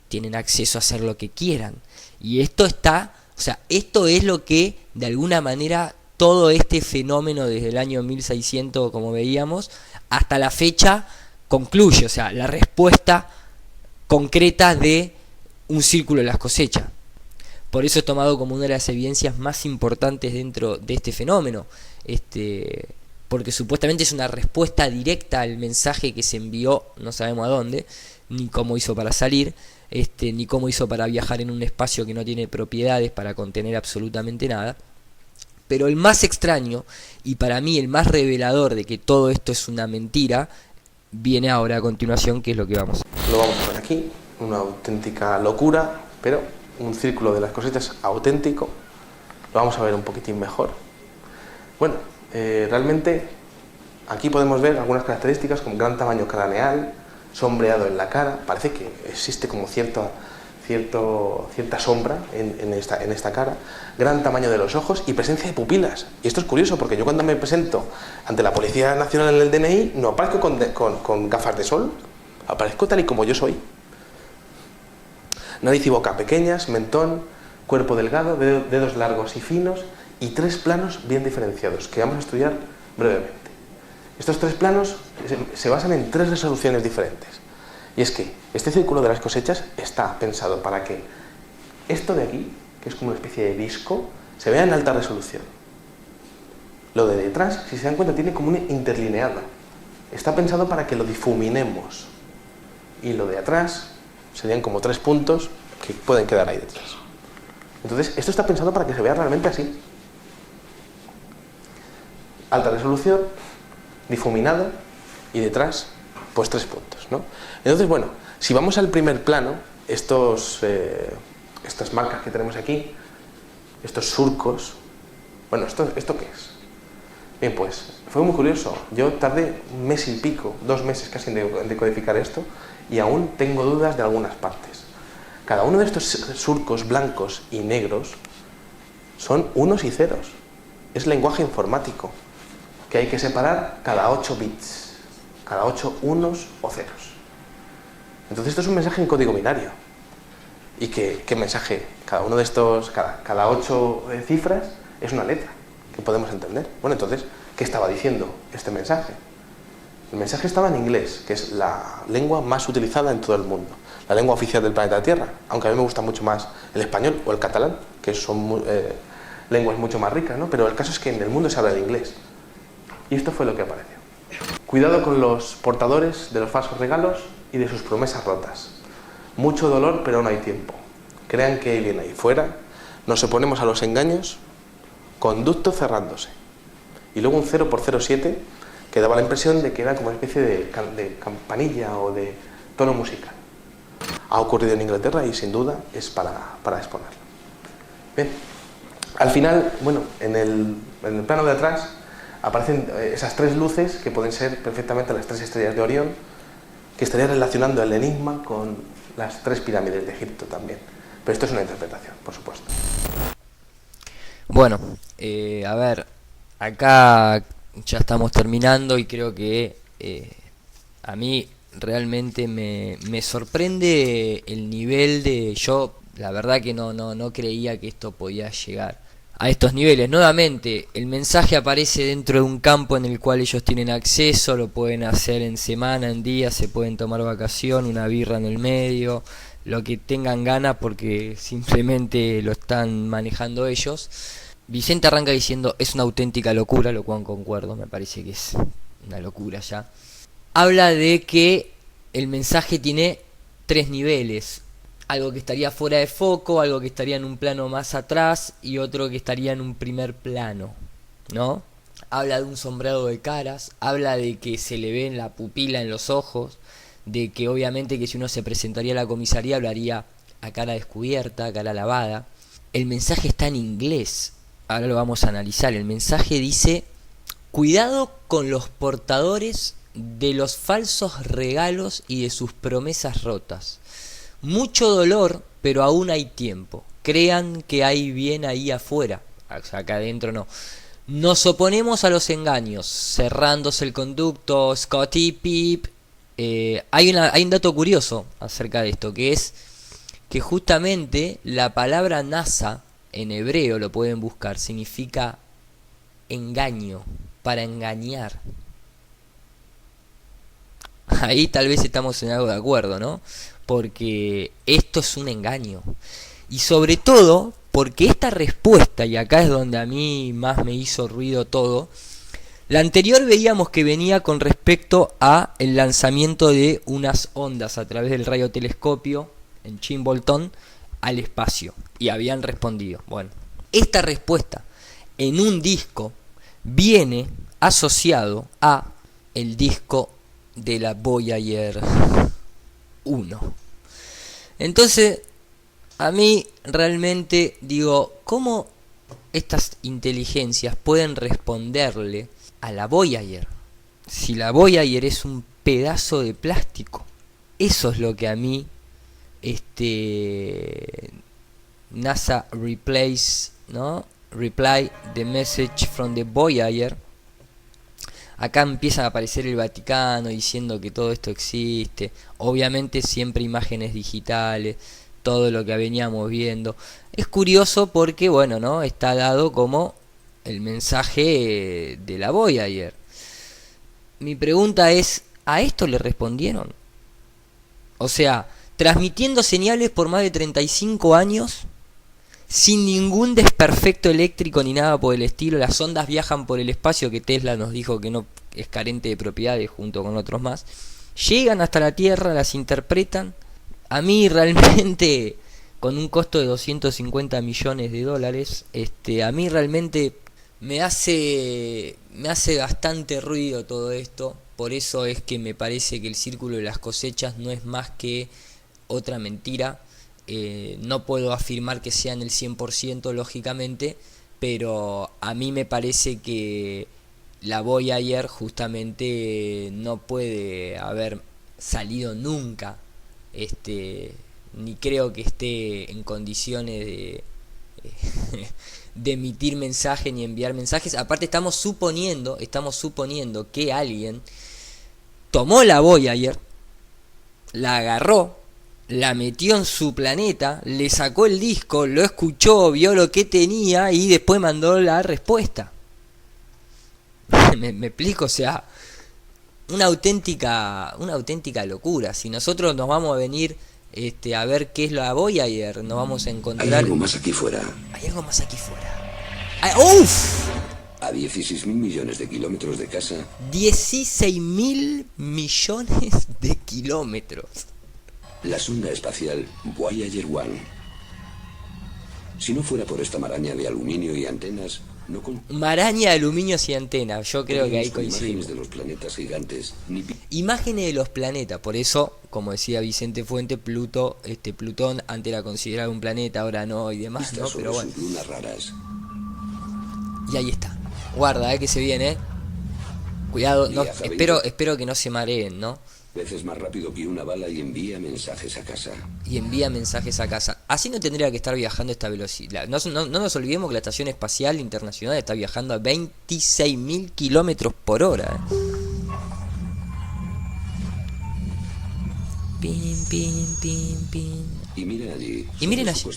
tienen acceso a hacer lo que quieran. Y esto es lo que de alguna manera todo este fenómeno desde el año 1600, como veíamos, hasta la fecha concluye, o sea, la respuesta concreta de un círculo de las cosechas. Por eso es tomado como una de las evidencias más importantes dentro de este fenómeno, porque supuestamente es una respuesta directa al mensaje que se envió, no sabemos a dónde, ni cómo hizo para salir, ni cómo hizo para viajar en un espacio que no tiene propiedades para contener absolutamente nada. Pero el más extraño, y para mí el más revelador de que todo esto es una mentira, viene ahora a continuación, que es lo que vamos. Lo vamos a ver aquí, una auténtica locura, pero un círculo de las cosechas auténtico. Lo vamos a ver un poquitín mejor. Bueno, realmente aquí podemos ver algunas características como gran tamaño craneal, sombreado en la cara. Parece que existe como cierta sombra en esta cara, gran tamaño de los ojos y presencia de pupilas. Y esto es curioso porque yo cuando me presento ante la Policía Nacional en el DNI no aparezco con gafas de sol, aparezco tal y como yo soy. Nariz y boca pequeñas, mentón, cuerpo delgado, dedos largos y finos y 3 planos bien diferenciados que vamos a estudiar brevemente. Estos 3 planos se basan en 3 resoluciones diferentes. Y es que este círculo de las cosechas está pensado para que esto de aquí, que es como una especie de disco, se vea en alta resolución. Lo de detrás, si se dan cuenta, tiene como un interlineado. Está pensado para que lo difuminemos. Y lo de atrás serían como 3 puntos que pueden quedar ahí detrás. Entonces, esto está pensado para que se vea realmente así. Alta resolución, difuminado y detrás, pues 3 puntos, ¿no? Entonces, bueno, si vamos al primer plano, estas marcas que tenemos aquí, estos surcos, bueno, ¿esto qué es? Bien, pues fue muy curioso. Yo tardé 1 mes y pico, 2 meses casi en decodificar esto y aún tengo dudas de algunas partes. Cada uno de estos surcos blancos y negros son unos y ceros. Es lenguaje informático que hay que separar cada 8 bits, cada 8 unos o ceros. Entonces esto es un mensaje en código binario. ¿Y qué mensaje? Cada uno de estos, cada 8 cifras es una letra que podemos entender. Bueno, entonces, ¿qué estaba diciendo este mensaje? El mensaje estaba en inglés, que es la lengua más utilizada en todo el mundo, la lengua oficial del planeta Tierra, aunque a mí me gusta mucho más el español o el catalán, que son lenguas mucho más ricas, ¿no? Pero el caso es que en el mundo se habla de inglés. Y esto fue lo que apareció. Cuidado con los portadores de los falsos regalos y de sus promesas rotas. Mucho dolor, pero aún hay tiempo. Crean que viene ahí fuera, nos oponemos a los engaños, conducto cerrándose. Y luego un 0 por 0,7 que daba la impresión de que era como una especie de campanilla o de tono musical. Ha ocurrido en Inglaterra y sin duda es para exponerlo. Bien, al final, bueno, en el plano de atrás aparecen esas 3 luces que pueden ser perfectamente las 3 estrellas de Orión, que estaría relacionando el enigma con las 3 pirámides de Egipto también. Pero esto es una interpretación, por supuesto. Bueno, a ver, acá ya estamos terminando y creo que a mí realmente me sorprende el nivel de... Yo, la verdad que no creía que esto podía llegar a estos niveles. Nuevamente, el mensaje aparece dentro de un campo en el cual ellos tienen acceso, lo pueden hacer en semana, en día, se pueden tomar vacación, una birra en el medio, lo que tengan ganas porque simplemente lo están manejando ellos. Vicente arranca diciendo, es una auténtica locura, lo cual concuerdo, me parece que es una locura ya. habla de que el mensaje tiene 3 niveles. Algo que estaría fuera de foco, algo que estaría en un plano más atrás y otro que estaría en un primer plano, ¿no? Habla de un sombreado de caras, habla de que se le ve en la pupila en los ojos, de que obviamente que si uno se presentaría a la comisaría hablaría a cara descubierta, a cara lavada. El mensaje está en inglés, ahora lo vamos a analizar. El mensaje dice: cuidado con los portadores de los falsos regalos y de sus promesas rotas. Mucho dolor, pero aún hay tiempo. Crean que hay bien ahí afuera, o sea, acá adentro no. Nos oponemos a los engaños, cerrándose el conducto, Scotty Pip. Hay un dato curioso acerca de esto, que es que justamente la palabra NASA en hebreo, lo pueden buscar, significa engaño, para engañar. Ahí tal vez estamos en algo de acuerdo, ¿no? Porque esto es un engaño. Y sobre todo porque esta respuesta, y acá es donde a mí más me hizo ruido todo, la anterior veíamos que venía con respecto a el lanzamiento de unas ondas a través del radiotelescopio en Chimbolton al espacio, y habían respondido. Bueno, esta respuesta en un disco viene asociado a el disco de la Voyager 1. Entonces, a mí realmente digo, ¿cómo estas inteligencias pueden responderle a la Voyager? Si la Voyager es un pedazo de plástico. Eso es lo que a mí NASA reply the message from the Voyager. Acá empieza a aparecer el Vaticano diciendo que todo esto existe. Obviamente siempre imágenes digitales, todo lo que veníamos viendo. Es curioso porque, bueno, ¿no? Está dado como el mensaje de la Voyager. Mi pregunta es, ¿a esto le respondieron? O sea, transmitiendo señales por más de 35 años, sin ningún desperfecto eléctrico ni nada por el estilo. Las ondas viajan por el espacio, que Tesla nos dijo que no es carente de propiedades, junto con otros más. Llegan hasta la Tierra, las interpretan. A mí realmente, con un costo de 250 millones de dólares, a mí realmente me hace bastante ruido todo esto. Por eso es que me parece que el círculo de las cosechas no es más que otra mentira. No puedo afirmar que sean el 100%, lógicamente, pero a mí me parece que la Voyager justamente no puede haber salido nunca, ni creo que esté en condiciones de emitir mensajes ni enviar mensajes. Aparte estamos suponiendo que alguien tomó la Voyager, la agarró, la metió en su planeta, le sacó el disco, lo escuchó, vio lo que tenía y después mandó la respuesta. ¿Me explico? O sea, una auténtica locura. Si nosotros nos vamos a venir a ver qué es la Voyager, nos vamos a encontrar... Hay algo más aquí fuera. Hay algo más aquí fuera. ¡Uf! A 16.000 millones de kilómetros de casa. 16.000 millones de kilómetros. La sonda espacial Voyager 1. Si no fuera por esta maraña de aluminio y antenas, no maraña de aluminio y antenas, yo creo que ahí coincidimos. Imágenes de los planetas gigantes. Imágenes de los planetas, por eso, como decía Vicente Fuente, Plutón antes era considerado un planeta, ahora no y demás, ¿no? Pero bueno. Lunas raras. Y ahí está. Guarda, que se viene. Cuidado, no, espero que no se mareen, ¿no? Veces más rápido que una bala y envía mensajes a casa. Así no tendría que estar viajando a esta velocidad. No nos olvidemos que la Estación Espacial Internacional está viajando a 26.000 kilómetros por hora. Pin, pin, pin, pin. Y miren allí. Y miren allí.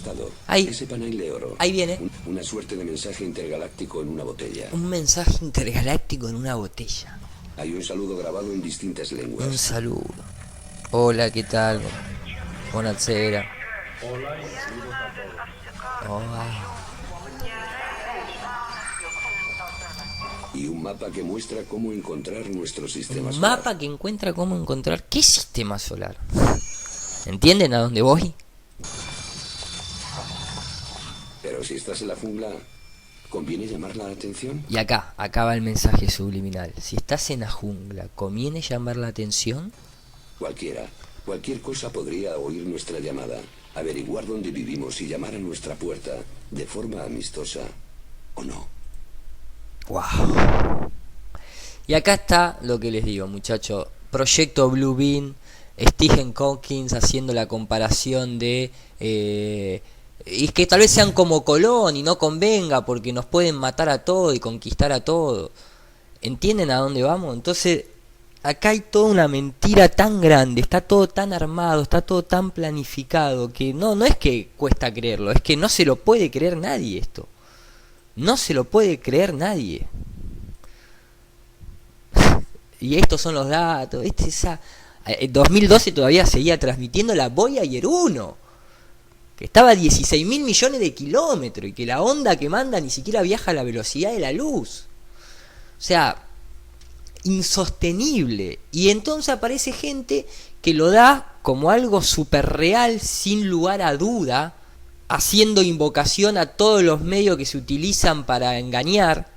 Ahí. Ese panel de oro. Ahí viene. Una suerte de mensaje intergaláctico en una botella. Un mensaje intergaláctico en una botella. Hay un saludo grabado en distintas lenguas. Un saludo. Hola, ¿qué tal? Buonasera. Hola y saludos a todos. Hola. Y un Un mapa que muestra cómo encontrar nuestro sistema Un solar. mapa que encuentra cómo encontrar qué sistema solar. ¿Entienden a dónde voy? Pero si estás en la jungla, ¿conviene llamar la atención? Y acá va el mensaje subliminal. Si estás en la jungla, ¿conviene llamar la atención? Cualquier cosa podría oír nuestra llamada, averiguar dónde vivimos y llamar a nuestra puerta de forma amistosa, ¿o no? ¡Wow! Y acá está lo que les digo, muchachos. Proyecto Blue Beam, Stephen Hawking haciendo la comparación de... y que tal vez sean como Colón y no convenga porque nos pueden matar a todos y conquistar a todos. ¿Entienden a dónde vamos? Entonces, acá hay toda una mentira tan grande, está todo tan armado, está todo tan planificado que no es que cuesta creerlo, es que no se lo puede creer nadie esto. No se lo puede creer nadie. Y estos son los datos. En 2012 todavía seguía transmitiendo la Voyager 1, que estaba a 16.000 millones de kilómetros y que la onda que manda ni siquiera viaja a la velocidad de la luz. O sea, insostenible. Y entonces aparece gente que lo da como algo súper real, sin lugar a duda, haciendo invocación a todos los medios que se utilizan para engañar,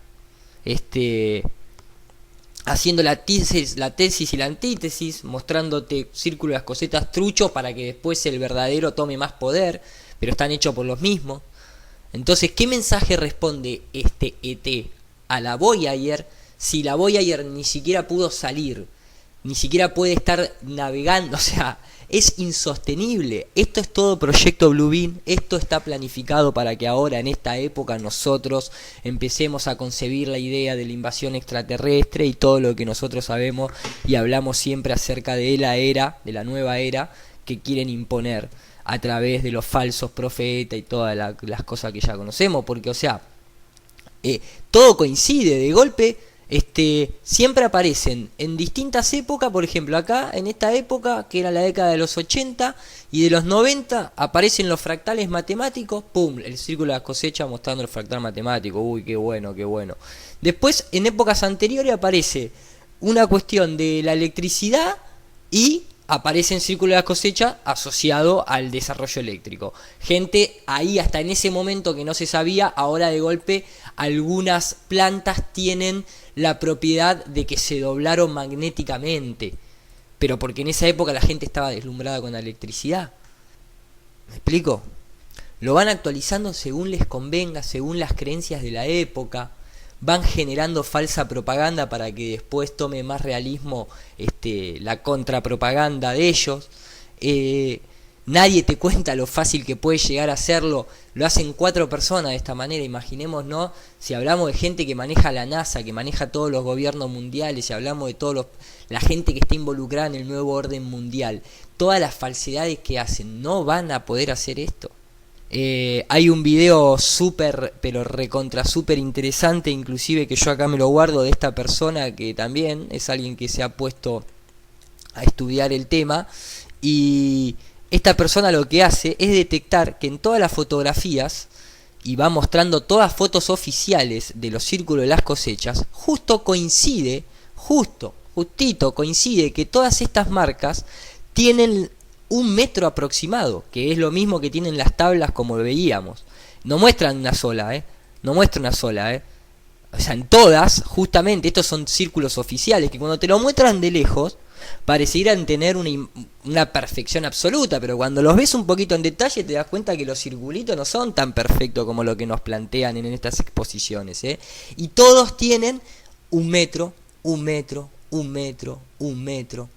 haciendo la tesis y la antítesis, mostrándote círculos de las cosetas truchos para que después el verdadero tome más poder, pero están hechos por los mismos. Entonces, ¿qué mensaje responde este ET a la Voyager si la Voyager ni siquiera pudo salir, ni siquiera puede estar navegando? O sea, es insostenible. Esto es todo proyecto Blue Beam. Esto está planificado para que ahora, en esta época, nosotros empecemos a concebir la idea de la invasión extraterrestre y todo lo que nosotros sabemos y hablamos siempre acerca de la nueva era que quieren imponer a través de los falsos profetas y todas las cosas que ya conocemos. Porque, o sea, todo coincide de golpe. Siempre aparecen en distintas épocas. Por ejemplo, acá en esta época, que era la década de los 80 y de los 90, aparecen los fractales matemáticos. ¡Pum! El círculo de la cosecha mostrando el fractal matemático. ¡Uy, qué bueno, qué bueno! Después, en épocas anteriores, aparece una cuestión de la electricidad y aparece en círculo de la cosecha asociado al desarrollo eléctrico. Gente ahí hasta en ese momento que no se sabía, ahora de golpe algunas plantas tienen la propiedad de que se doblaron magnéticamente, pero porque en esa época la gente estaba deslumbrada con la electricidad. ¿Me explico? Lo van actualizando según les convenga, según las creencias de la época. Van generando falsa propaganda para que después tome más realismo la contrapropaganda de ellos. Nadie te cuenta lo fácil que puede llegar a hacerlo. Lo hacen 4 personas de esta manera. Imaginemos, ¿no? Si hablamos de gente que maneja la NASA, que maneja todos los gobiernos mundiales, si hablamos de la gente que está involucrada en el nuevo orden mundial, todas las falsedades que hacen, no van a poder hacer esto. Hay un video súper, pero recontra súper interesante, inclusive que yo acá me lo guardo, de esta persona que también es alguien que se ha puesto a estudiar el tema. Y esta persona lo que hace es detectar que en todas las fotografías, y va mostrando todas fotos oficiales de los círculos de las cosechas, justito coincide que todas estas marcas tienen 1 metro aproximado, que es lo mismo que tienen las tablas como veíamos. No muestran una sola, no muestra una sola, O sea, en todas, justamente, estos son círculos oficiales, que cuando te lo muestran de lejos, parecieran tener una perfección absoluta, pero cuando los ves un poquito en detalle te das cuenta que los circulitos no son tan perfectos como lo que nos plantean en estas exposiciones, Y todos tienen 1 metro, 1 metro, 1 metro, 1 metro.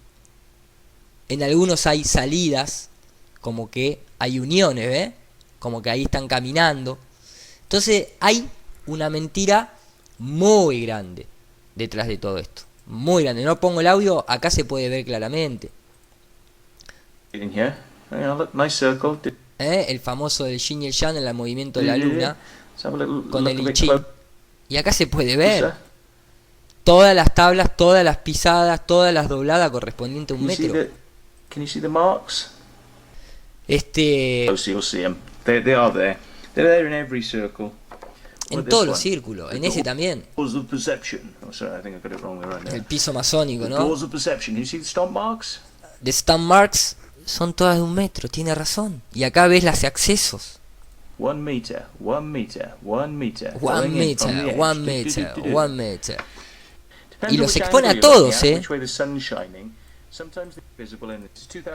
En algunos hay salidas, como que hay uniones, como que ahí están caminando. Entonces hay una mentira muy grande detrás de todo esto. Muy grande. No pongo el audio, acá se puede ver claramente. El famoso del Yin y el Yang en el movimiento de la luna, con el I Ching. Y acá se puede ver todas las tablas, todas las pisadas, todas las dobladas correspondientes a 1 metro. Can you see the marks? You'll see them. They are there. They're there in every circle. En todos los círculos, en ese también. Doors of perception. Oh, sorry, I think I got it wrong right there. El piso masónico, ¿no? Doors of perception. You see the stomp marks? The stamp marks son todas de 1 metro, tiene razón. Y acá ves las accesos. 1 meter, 1 meter, 1 meter. 1 meter, 1 meter, 1 meter. Y los expone a todos,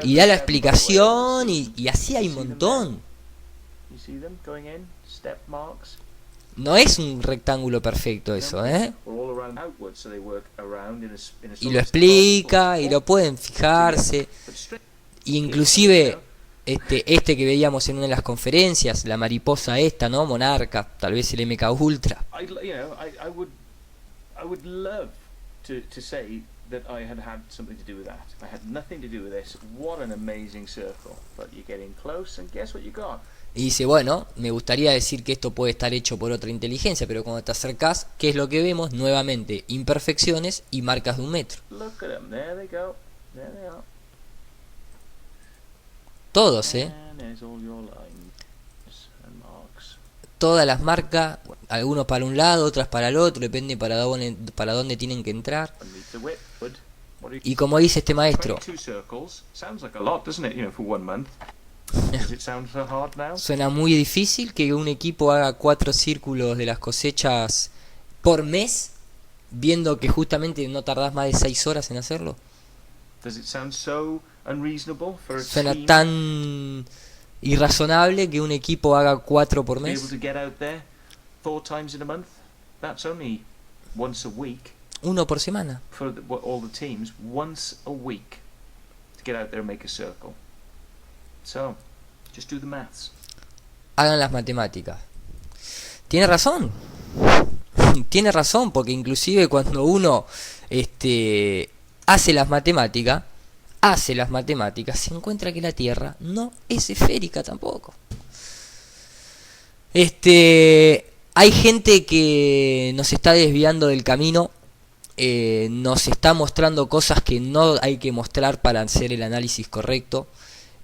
Y da la explicación y así hay un montón. No es un rectángulo perfecto eso, Y lo explica y lo pueden fijarse. Inclusive este que veíamos en una de las conferencias, la mariposa esta, ¿no? Monarca, tal vez el MK Ultra. I would love to say that I had something to do with that. I had nothing to do with this. What an amazing circle. But you're getting close and guess what you got? Y dice, bueno, me gustaría decir que esto puede estar hecho por otra inteligencia, pero cuando te acercás, ¿qué es lo que vemos? Nuevamente, imperfecciones y marcas de 1 metro. Look at them. There they go. There they are. Todos, Todas las marcas, algunos para un lado, otras para el otro, depende para dónde tienen que entrar. Y como dice este maestro, suena muy difícil que un equipo haga 4 círculos de las cosechas por mes, viendo que justamente no tardás más de 6 horas en hacerlo. Suena tan irrazonable que un equipo haga 4 por mes. 1 por semana. Hagan las matemáticas. Tiene razón. Tiene razón, porque inclusive cuando uno hace las matemáticas, se encuentra que la Tierra no es esférica tampoco. Hay gente que nos está desviando del camino, nos está mostrando cosas que no hay que mostrar para hacer el análisis correcto.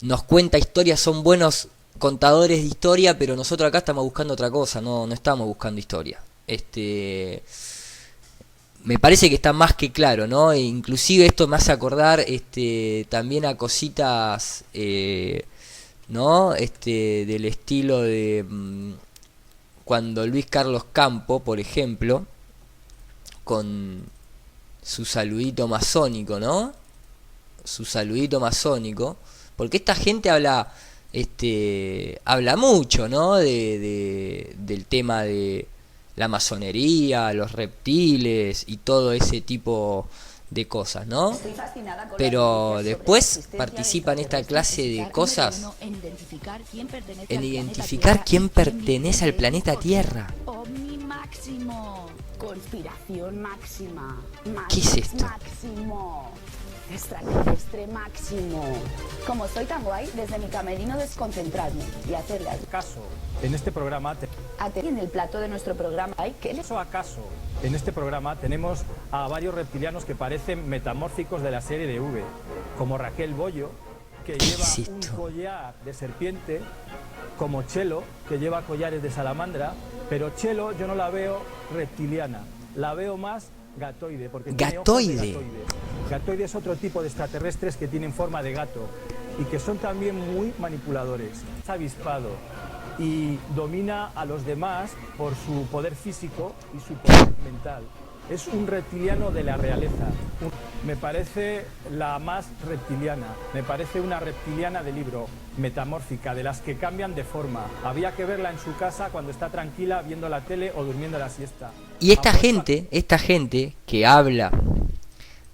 Nos cuenta historias, son buenos contadores de historia, pero nosotros acá estamos buscando otra cosa, no estamos buscando historia. Me parece que está más que claro, ¿no? E inclusive esto me hace acordar también a cositas, ¿no? Del estilo de cuando Luis Carlos Campo, por ejemplo, con su saludito masónico, ¿no? Su saludito masónico, porque esta gente habla mucho, ¿no? Del tema de la masonería, los reptiles y todo ese tipo de cosas, ¿no? Pero después participa en esta clase de cosas en identificar quién pertenece al planeta Tierra. Conspiración máxima. ¿Qué es esto? Máximo. Extraterrestre máximo. Como soy tan guay, desde mi camerino desconcentrarme y hacerle caso. En este programa en el plato de nuestro programa hay que acaso. En este programa tenemos a varios reptilianos que parecen metamórficos de la serie de V, como Raquel Bollo, que lleva un collar de serpiente, como Chelo, que lleva collares de salamandra, pero Chelo yo no la veo reptiliana, la veo más gatoide, porque tiene ojos de gatoide. Gatoide es otro tipo de extraterrestres que tienen forma de gato y que son también muy manipuladores. Es avispado y domina a los demás por su poder físico y su poder mental. Es un reptiliano de la realeza. Me parece la más reptiliana. Me parece una reptiliana de libro, metamórfica, de las que cambian de forma. Había que verla en su casa cuando está tranquila viendo la tele o durmiendo la siesta. Y esta gente que habla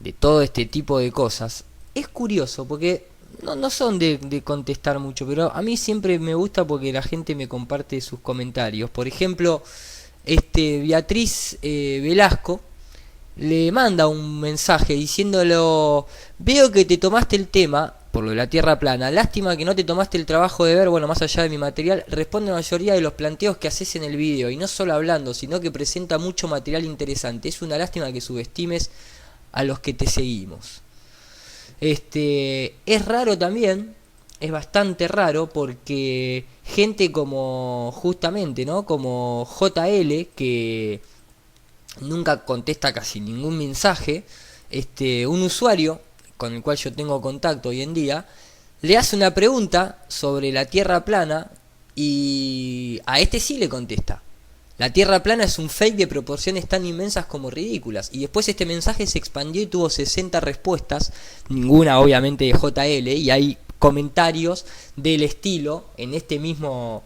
de todo este tipo de cosas, es curioso porque no son de contestar mucho, pero a mí siempre me gusta porque la gente me comparte sus comentarios. Por ejemplo, Beatriz Velasco le manda un mensaje diciéndolo: veo que te tomaste el tema por lo de la Tierra plana, lástima que no te tomaste el trabajo de ver, bueno, más allá de mi material, responde la mayoría de los planteos que haces en el vídeo, y no solo hablando, sino que presenta mucho material interesante. Es una lástima que subestimes a los que te seguimos. Es raro también es bastante raro porque gente como justamente, ¿no? Como JL, que nunca contesta casi ningún mensaje, un usuario con el cual yo tengo contacto hoy en día, le hace una pregunta sobre la Tierra plana y a sí le contesta. La Tierra plana es un fake de proporciones tan inmensas como ridículas. Y después este mensaje se expandió y tuvo 60 respuestas, ninguna obviamente de JL, y hay comentarios del estilo, en este mismo,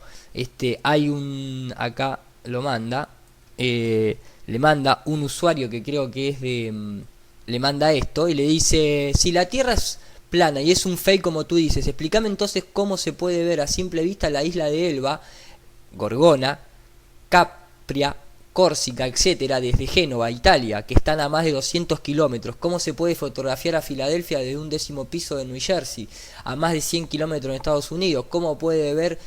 hay un, acá lo manda, le manda un usuario que creo que es de, le manda esto y le dice, si la Tierra es plana y es un fake como tú dices, explícame entonces cómo se puede ver a simple vista la isla de Elba, Gorgona, Capria, Córcega, etcétera, desde Génova, Italia, que están a más de 200 kilómetros. ¿Cómo se puede fotografiar a Filadelfia desde un 10º piso de New Jersey, a más de 100 kilómetros en Estados Unidos? ¿Cómo puede ver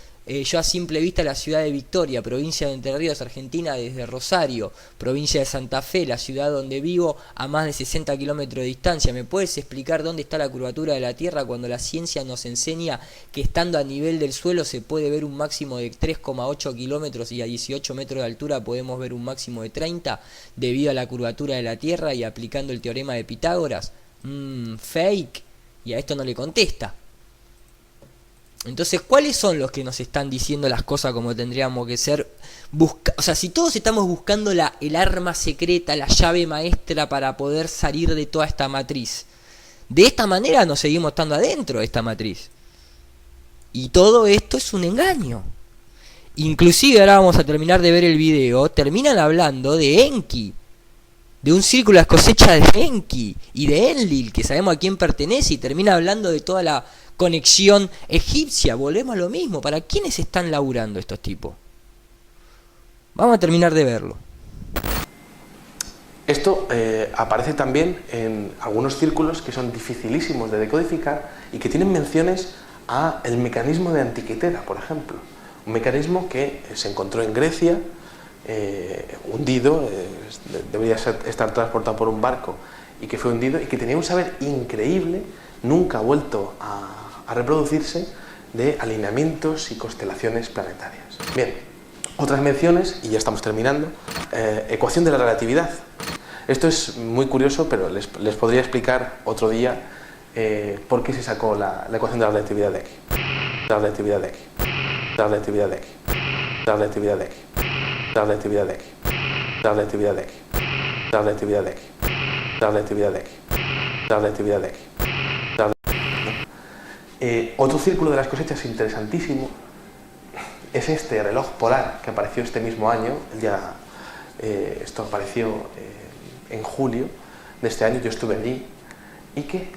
yo a simple vista la ciudad de Victoria, provincia de Entre Ríos, Argentina, desde Rosario, provincia de Santa Fe, la ciudad donde vivo, a más de 60 kilómetros de distancia? ¿Me puedes explicar dónde está la curvatura de la Tierra cuando la ciencia nos enseña que estando a nivel del suelo se puede ver un máximo de 3,8 kilómetros y a 18 metros de altura podemos ver un máximo de 30 debido a la curvatura de la Tierra y aplicando el teorema de Pitágoras? Fake. Y a esto no le contesta. Entonces, ¿cuáles son los que nos están diciendo las cosas como tendríamos que ser? O sea, si todos estamos buscando el arma secreta, la llave maestra para poder salir de toda esta matriz, de esta manera nos seguimos estando adentro de esta matriz. Y todo esto es un engaño. Inclusive, ahora vamos a terminar de ver el video, terminan hablando de Enki, de un círculo de las cosechas de Enki y de Enlil, que sabemos a quién pertenece, y termina hablando de toda la conexión egipcia. Volvemos a lo mismo. ¿Para quiénes están laburando estos tipos? Vamos a terminar de verlo. Esto aparece también en algunos círculos que son dificilísimos de decodificar y que tienen menciones a el mecanismo de Antikythera, por ejemplo. Un mecanismo que se encontró en Grecia, hundido, debería estar transportado por un barco y que fue hundido y que tenía un saber increíble, nunca ha vuelto a reproducirse, de alineamientos y constelaciones planetarias. Bien, otras menciones, y ya estamos terminando, ecuación de la relatividad. Esto es muy curioso, pero les podría explicar otro día por qué se sacó la ecuación de la relatividad de aquí. La relatividad de aquí. La relatividad de aquí. La relatividad de aquí. La relatividad de aquí. La relatividad de aquí. La relatividad de aquí. La relatividad de aquí. La relatividad de aquí. Otro círculo de las cosechas interesantísimo es este reloj polar que apareció este mismo año. Esto apareció en julio de este año, yo estuve allí, y que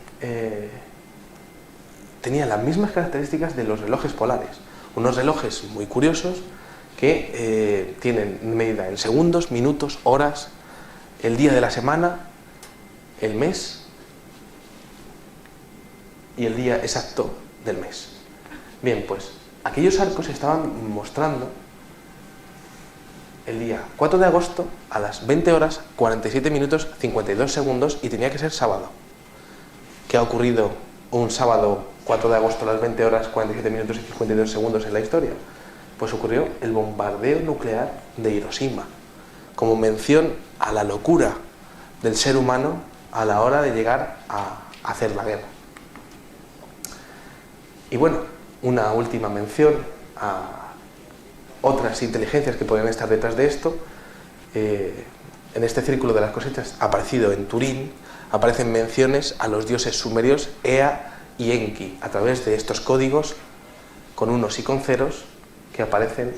tenía las mismas características de los relojes polares. Unos relojes muy curiosos que tienen medida en segundos, minutos, horas, el día de la semana, el mes y el día exacto del mes. Bien, pues aquellos arcos estaban mostrando el día 4 de agosto a las 20 horas 47 minutos 52 segundos y tenía que ser sábado. ¿Qué ha ocurrido un sábado 4 de agosto a las 20 horas 47 minutos y 52 segundos en la historia? Pues ocurrió el bombardeo nuclear de Hiroshima, como mención a la locura del ser humano a la hora de llegar a hacer la guerra. Y bueno, una última mención a otras inteligencias que podrían estar detrás de esto. En este círculo de las cosechas, aparecido en Turín, aparecen menciones a los dioses sumerios Ea y Enki, a través de estos códigos con unos y con ceros que aparecen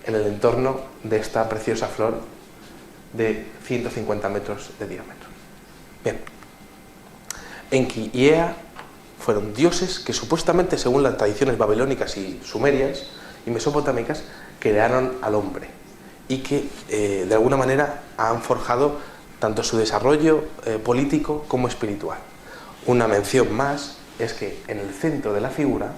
en el entorno de esta preciosa flor de 150 metros de diámetro. Bien, Enki y Ea fueron dioses que supuestamente, según las tradiciones babilónicas y sumerias y mesopotámicas, crearon al hombre y que de alguna manera han forjado tanto su desarrollo político como espiritual. Una mención más es que en el centro de la figura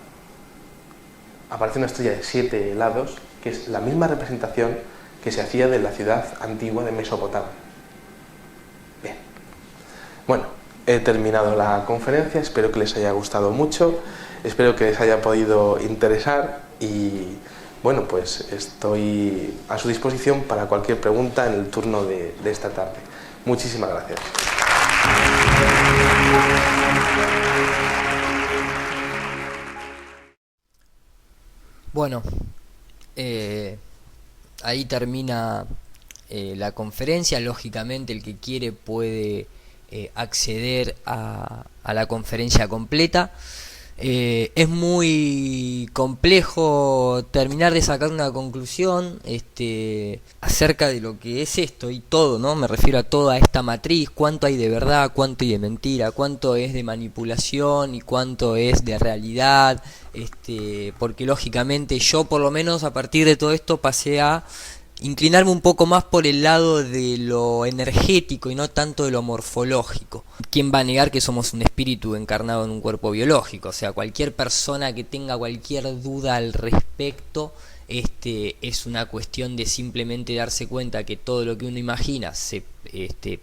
aparece una estrella de 7 lados, que es la misma representación que se hacía de la ciudad antigua de Mesopotamia. Bien, bueno, he terminado la conferencia, espero que les haya gustado mucho. Espero que les haya podido interesar y bueno, pues estoy a su disposición para cualquier pregunta en el turno de esta tarde. Muchísimas gracias. Bueno, ahí termina la conferencia. Lógicamente el que quiere puede acceder a la conferencia completa. Es muy complejo terminar de sacar una conclusión acerca de lo que es esto y todo, ¿no? Me refiero a toda esta matriz, cuánto hay de verdad, cuánto hay de mentira, cuánto es de manipulación y cuánto es de realidad, porque lógicamente yo por lo menos a partir de todo esto pasé a inclinarme un poco más por el lado de lo energético y no tanto de lo morfológico. ¿Quién va a negar que somos un espíritu encarnado en un cuerpo biológico? O sea, cualquier persona que tenga cualquier duda al respecto, es una cuestión de simplemente darse cuenta que todo lo que uno imagina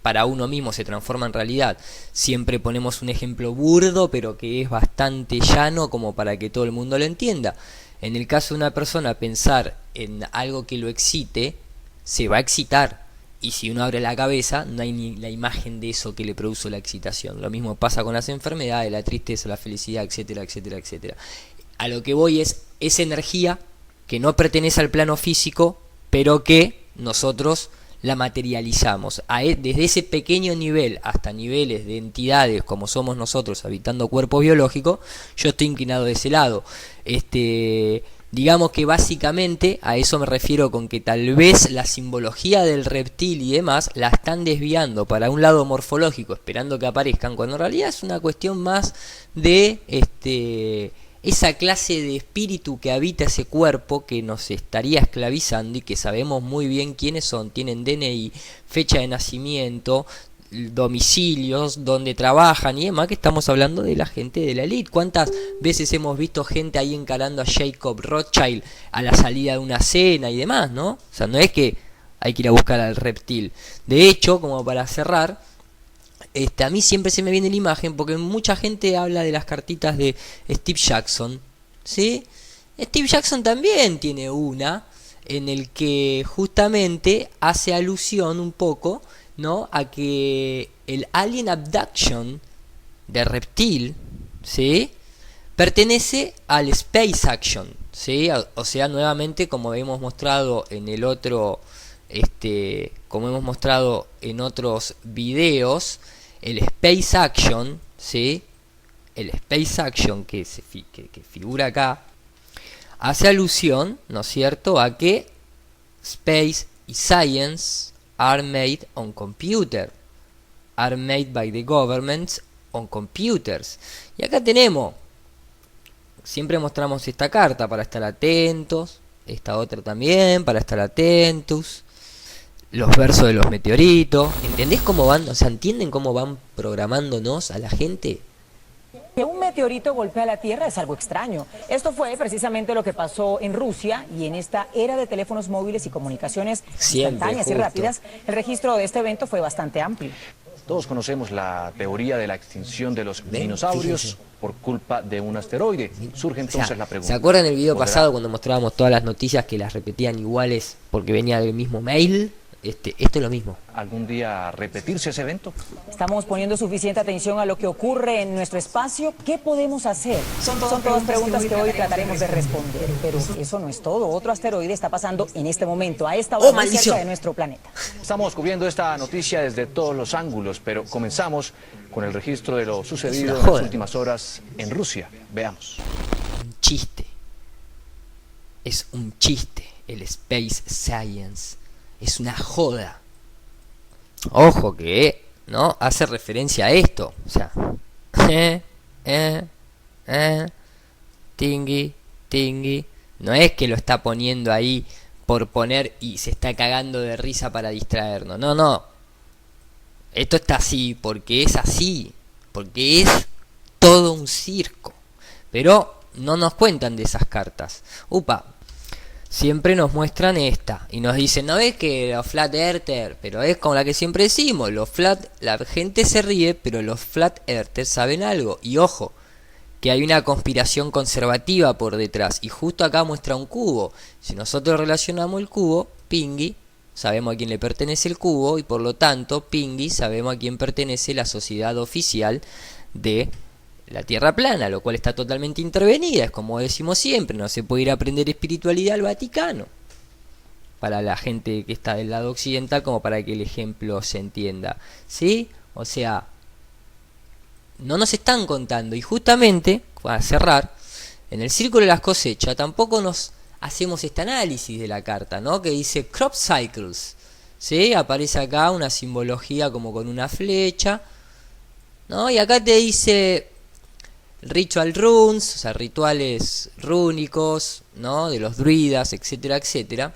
para uno mismo se transforma en realidad. Siempre ponemos un ejemplo burdo, pero que es bastante llano como para que todo el mundo lo entienda. En el caso de una persona pensar en algo que lo excite, se va a excitar. Y si uno abre la cabeza, no hay ni la imagen de eso que le produce la excitación. Lo mismo pasa con las enfermedades, la tristeza, la felicidad, etcétera, etcétera, etcétera. A lo que voy es esa energía que no pertenece al plano físico, pero que nosotros la materializamos. Desde ese pequeño nivel hasta niveles de entidades como somos nosotros habitando cuerpos biológicos, yo estoy inclinado de ese lado. Digamos que básicamente a eso me refiero con que tal vez la simbología del reptil y demás la están desviando para un lado morfológico, esperando que aparezcan, cuando en realidad es una cuestión más de esa clase de espíritu que habita ese cuerpo, que nos estaría esclavizando y que sabemos muy bien quiénes son, tienen DNI, fecha de nacimiento, domicilios, donde trabajan y demás, que estamos hablando de la gente de la élite. ¿Cuántas veces hemos visto gente ahí encarando a Jacob Rothschild a la salida de una cena y demás, ¿no? O sea, no es que hay que ir a buscar al reptil. De hecho, como para cerrar, a mí siempre se me viene la imagen, porque mucha gente habla de las cartitas de Steve Jackson, ¿sí? Steve Jackson también tiene una en el que justamente hace alusión un poco, ¿no?, a que el alien abduction de reptil, ¿sí?, pertenece al space action, ¿sí? O sea, nuevamente, como hemos mostrado en el otro, como hemos mostrado en otros videos, el space action, ¿sí?, el space action que figura acá, hace alusión, ¿no es cierto?, a que space y science are made on computer, are made by the governments on computers. Y acá tenemos, siempre mostramos esta carta para estar atentos, esta otra también para estar atentos, los versos de los meteoritos. ¿Entendés cómo van? O sea, ¿entienden cómo van programándonos a la gente? Que un meteorito golpea la Tierra es algo extraño. Esto fue precisamente lo que pasó en Rusia, y en esta era de teléfonos móviles y comunicaciones instantáneas y rápidas, el registro de este evento fue bastante amplio. Todos conocemos la teoría de la extinción de los dinosaurios por culpa de un asteroide. Surge entonces la pregunta. ¿Se acuerdan del video pasado cuando mostrábamos todas las noticias que las repetían iguales porque venía del mismo mail? Esto es lo mismo. ¿Algún día repetirse ese evento? Estamos poniendo suficiente atención a lo que ocurre en nuestro espacio. ¿Qué podemos hacer? Son todas preguntas que hoy trataremos de responder. Pero eso no es todo. Otro asteroide está pasando en este momento, a esta hora, muy cerca de nuestro planeta. Estamos cubriendo esta noticia desde todos los ángulos, pero comenzamos con el registro de lo sucedido en las últimas horas en Rusia. Veamos. Un chiste. Es un chiste el Space Science. Es una joda. Ojo que, ¿no?, hace referencia a esto. O sea, tingui. No es que lo está poniendo ahí por poner y se está cagando de risa para distraernos. No. Esto está así porque es así. Porque es todo un circo. Pero no nos cuentan de esas cartas. Siempre nos muestran esta y nos dicen, no es que los flat earthers, pero es como la que siempre decimos, la gente se ríe, pero los flat earthers saben algo. Y ojo, que hay una conspiración conservativa por detrás. Y justo acá muestra un cubo. Si nosotros relacionamos el cubo, Pingui, sabemos a quién le pertenece el cubo, y por lo tanto, Pingui, sabemos a quién pertenece la sociedad oficial de la Tierra plana, lo cual está totalmente intervenida. Es como decimos siempre, no se puede ir a aprender espiritualidad al Vaticano. Para la gente que está del lado occidental, como para que el ejemplo se entienda. ¿Sí? O sea, no nos están contando. Y justamente, para cerrar, en el círculo de las cosechas tampoco nos hacemos este análisis de la carta, ¿no? Que dice crop cycles. ¿Sí? Aparece acá una simbología como con una flecha, ¿no? Y acá te dice ritual runes, o sea, rituales rúnicos, ¿no? De los druidas, etcétera, etcétera.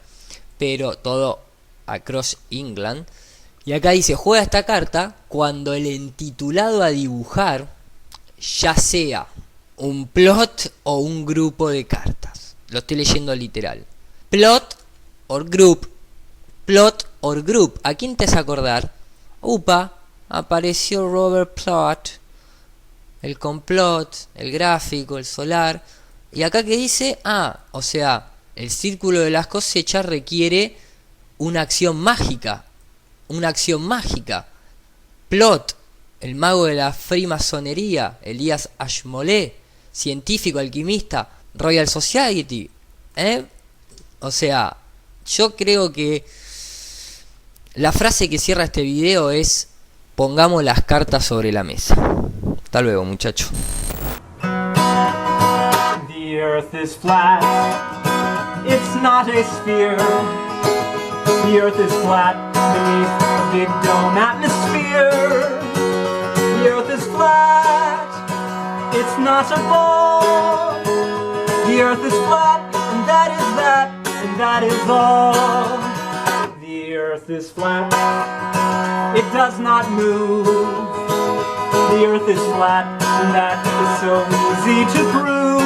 Pero todo across England. Y acá dice, juega esta carta cuando el entitulado a dibujar ya sea un plot o un grupo de cartas. Lo estoy leyendo literal. Plot or group. Plot or group. ¿A quién te hace acordar? Upa, apareció Robert Plot. El complot, el gráfico, el solar. Y acá que dice, o sea, el círculo de las cosechas requiere una acción mágica. Una acción mágica. Plot, el mago de la freemasonería, Elías Ashmole, científico, alquimista, Royal Society. O sea, yo creo que la frase que cierra este video es: pongamos las cartas sobre la mesa. Hasta luego, muchachos. The earth is flat. It's not a sphere. The earth is flat beneath a big dome atmosphere. The earth is flat. It's not a ball. The earth is flat, and that is that, and that is all. The earth is flat. It does not move. The earth is flat, and that is so easy to prove.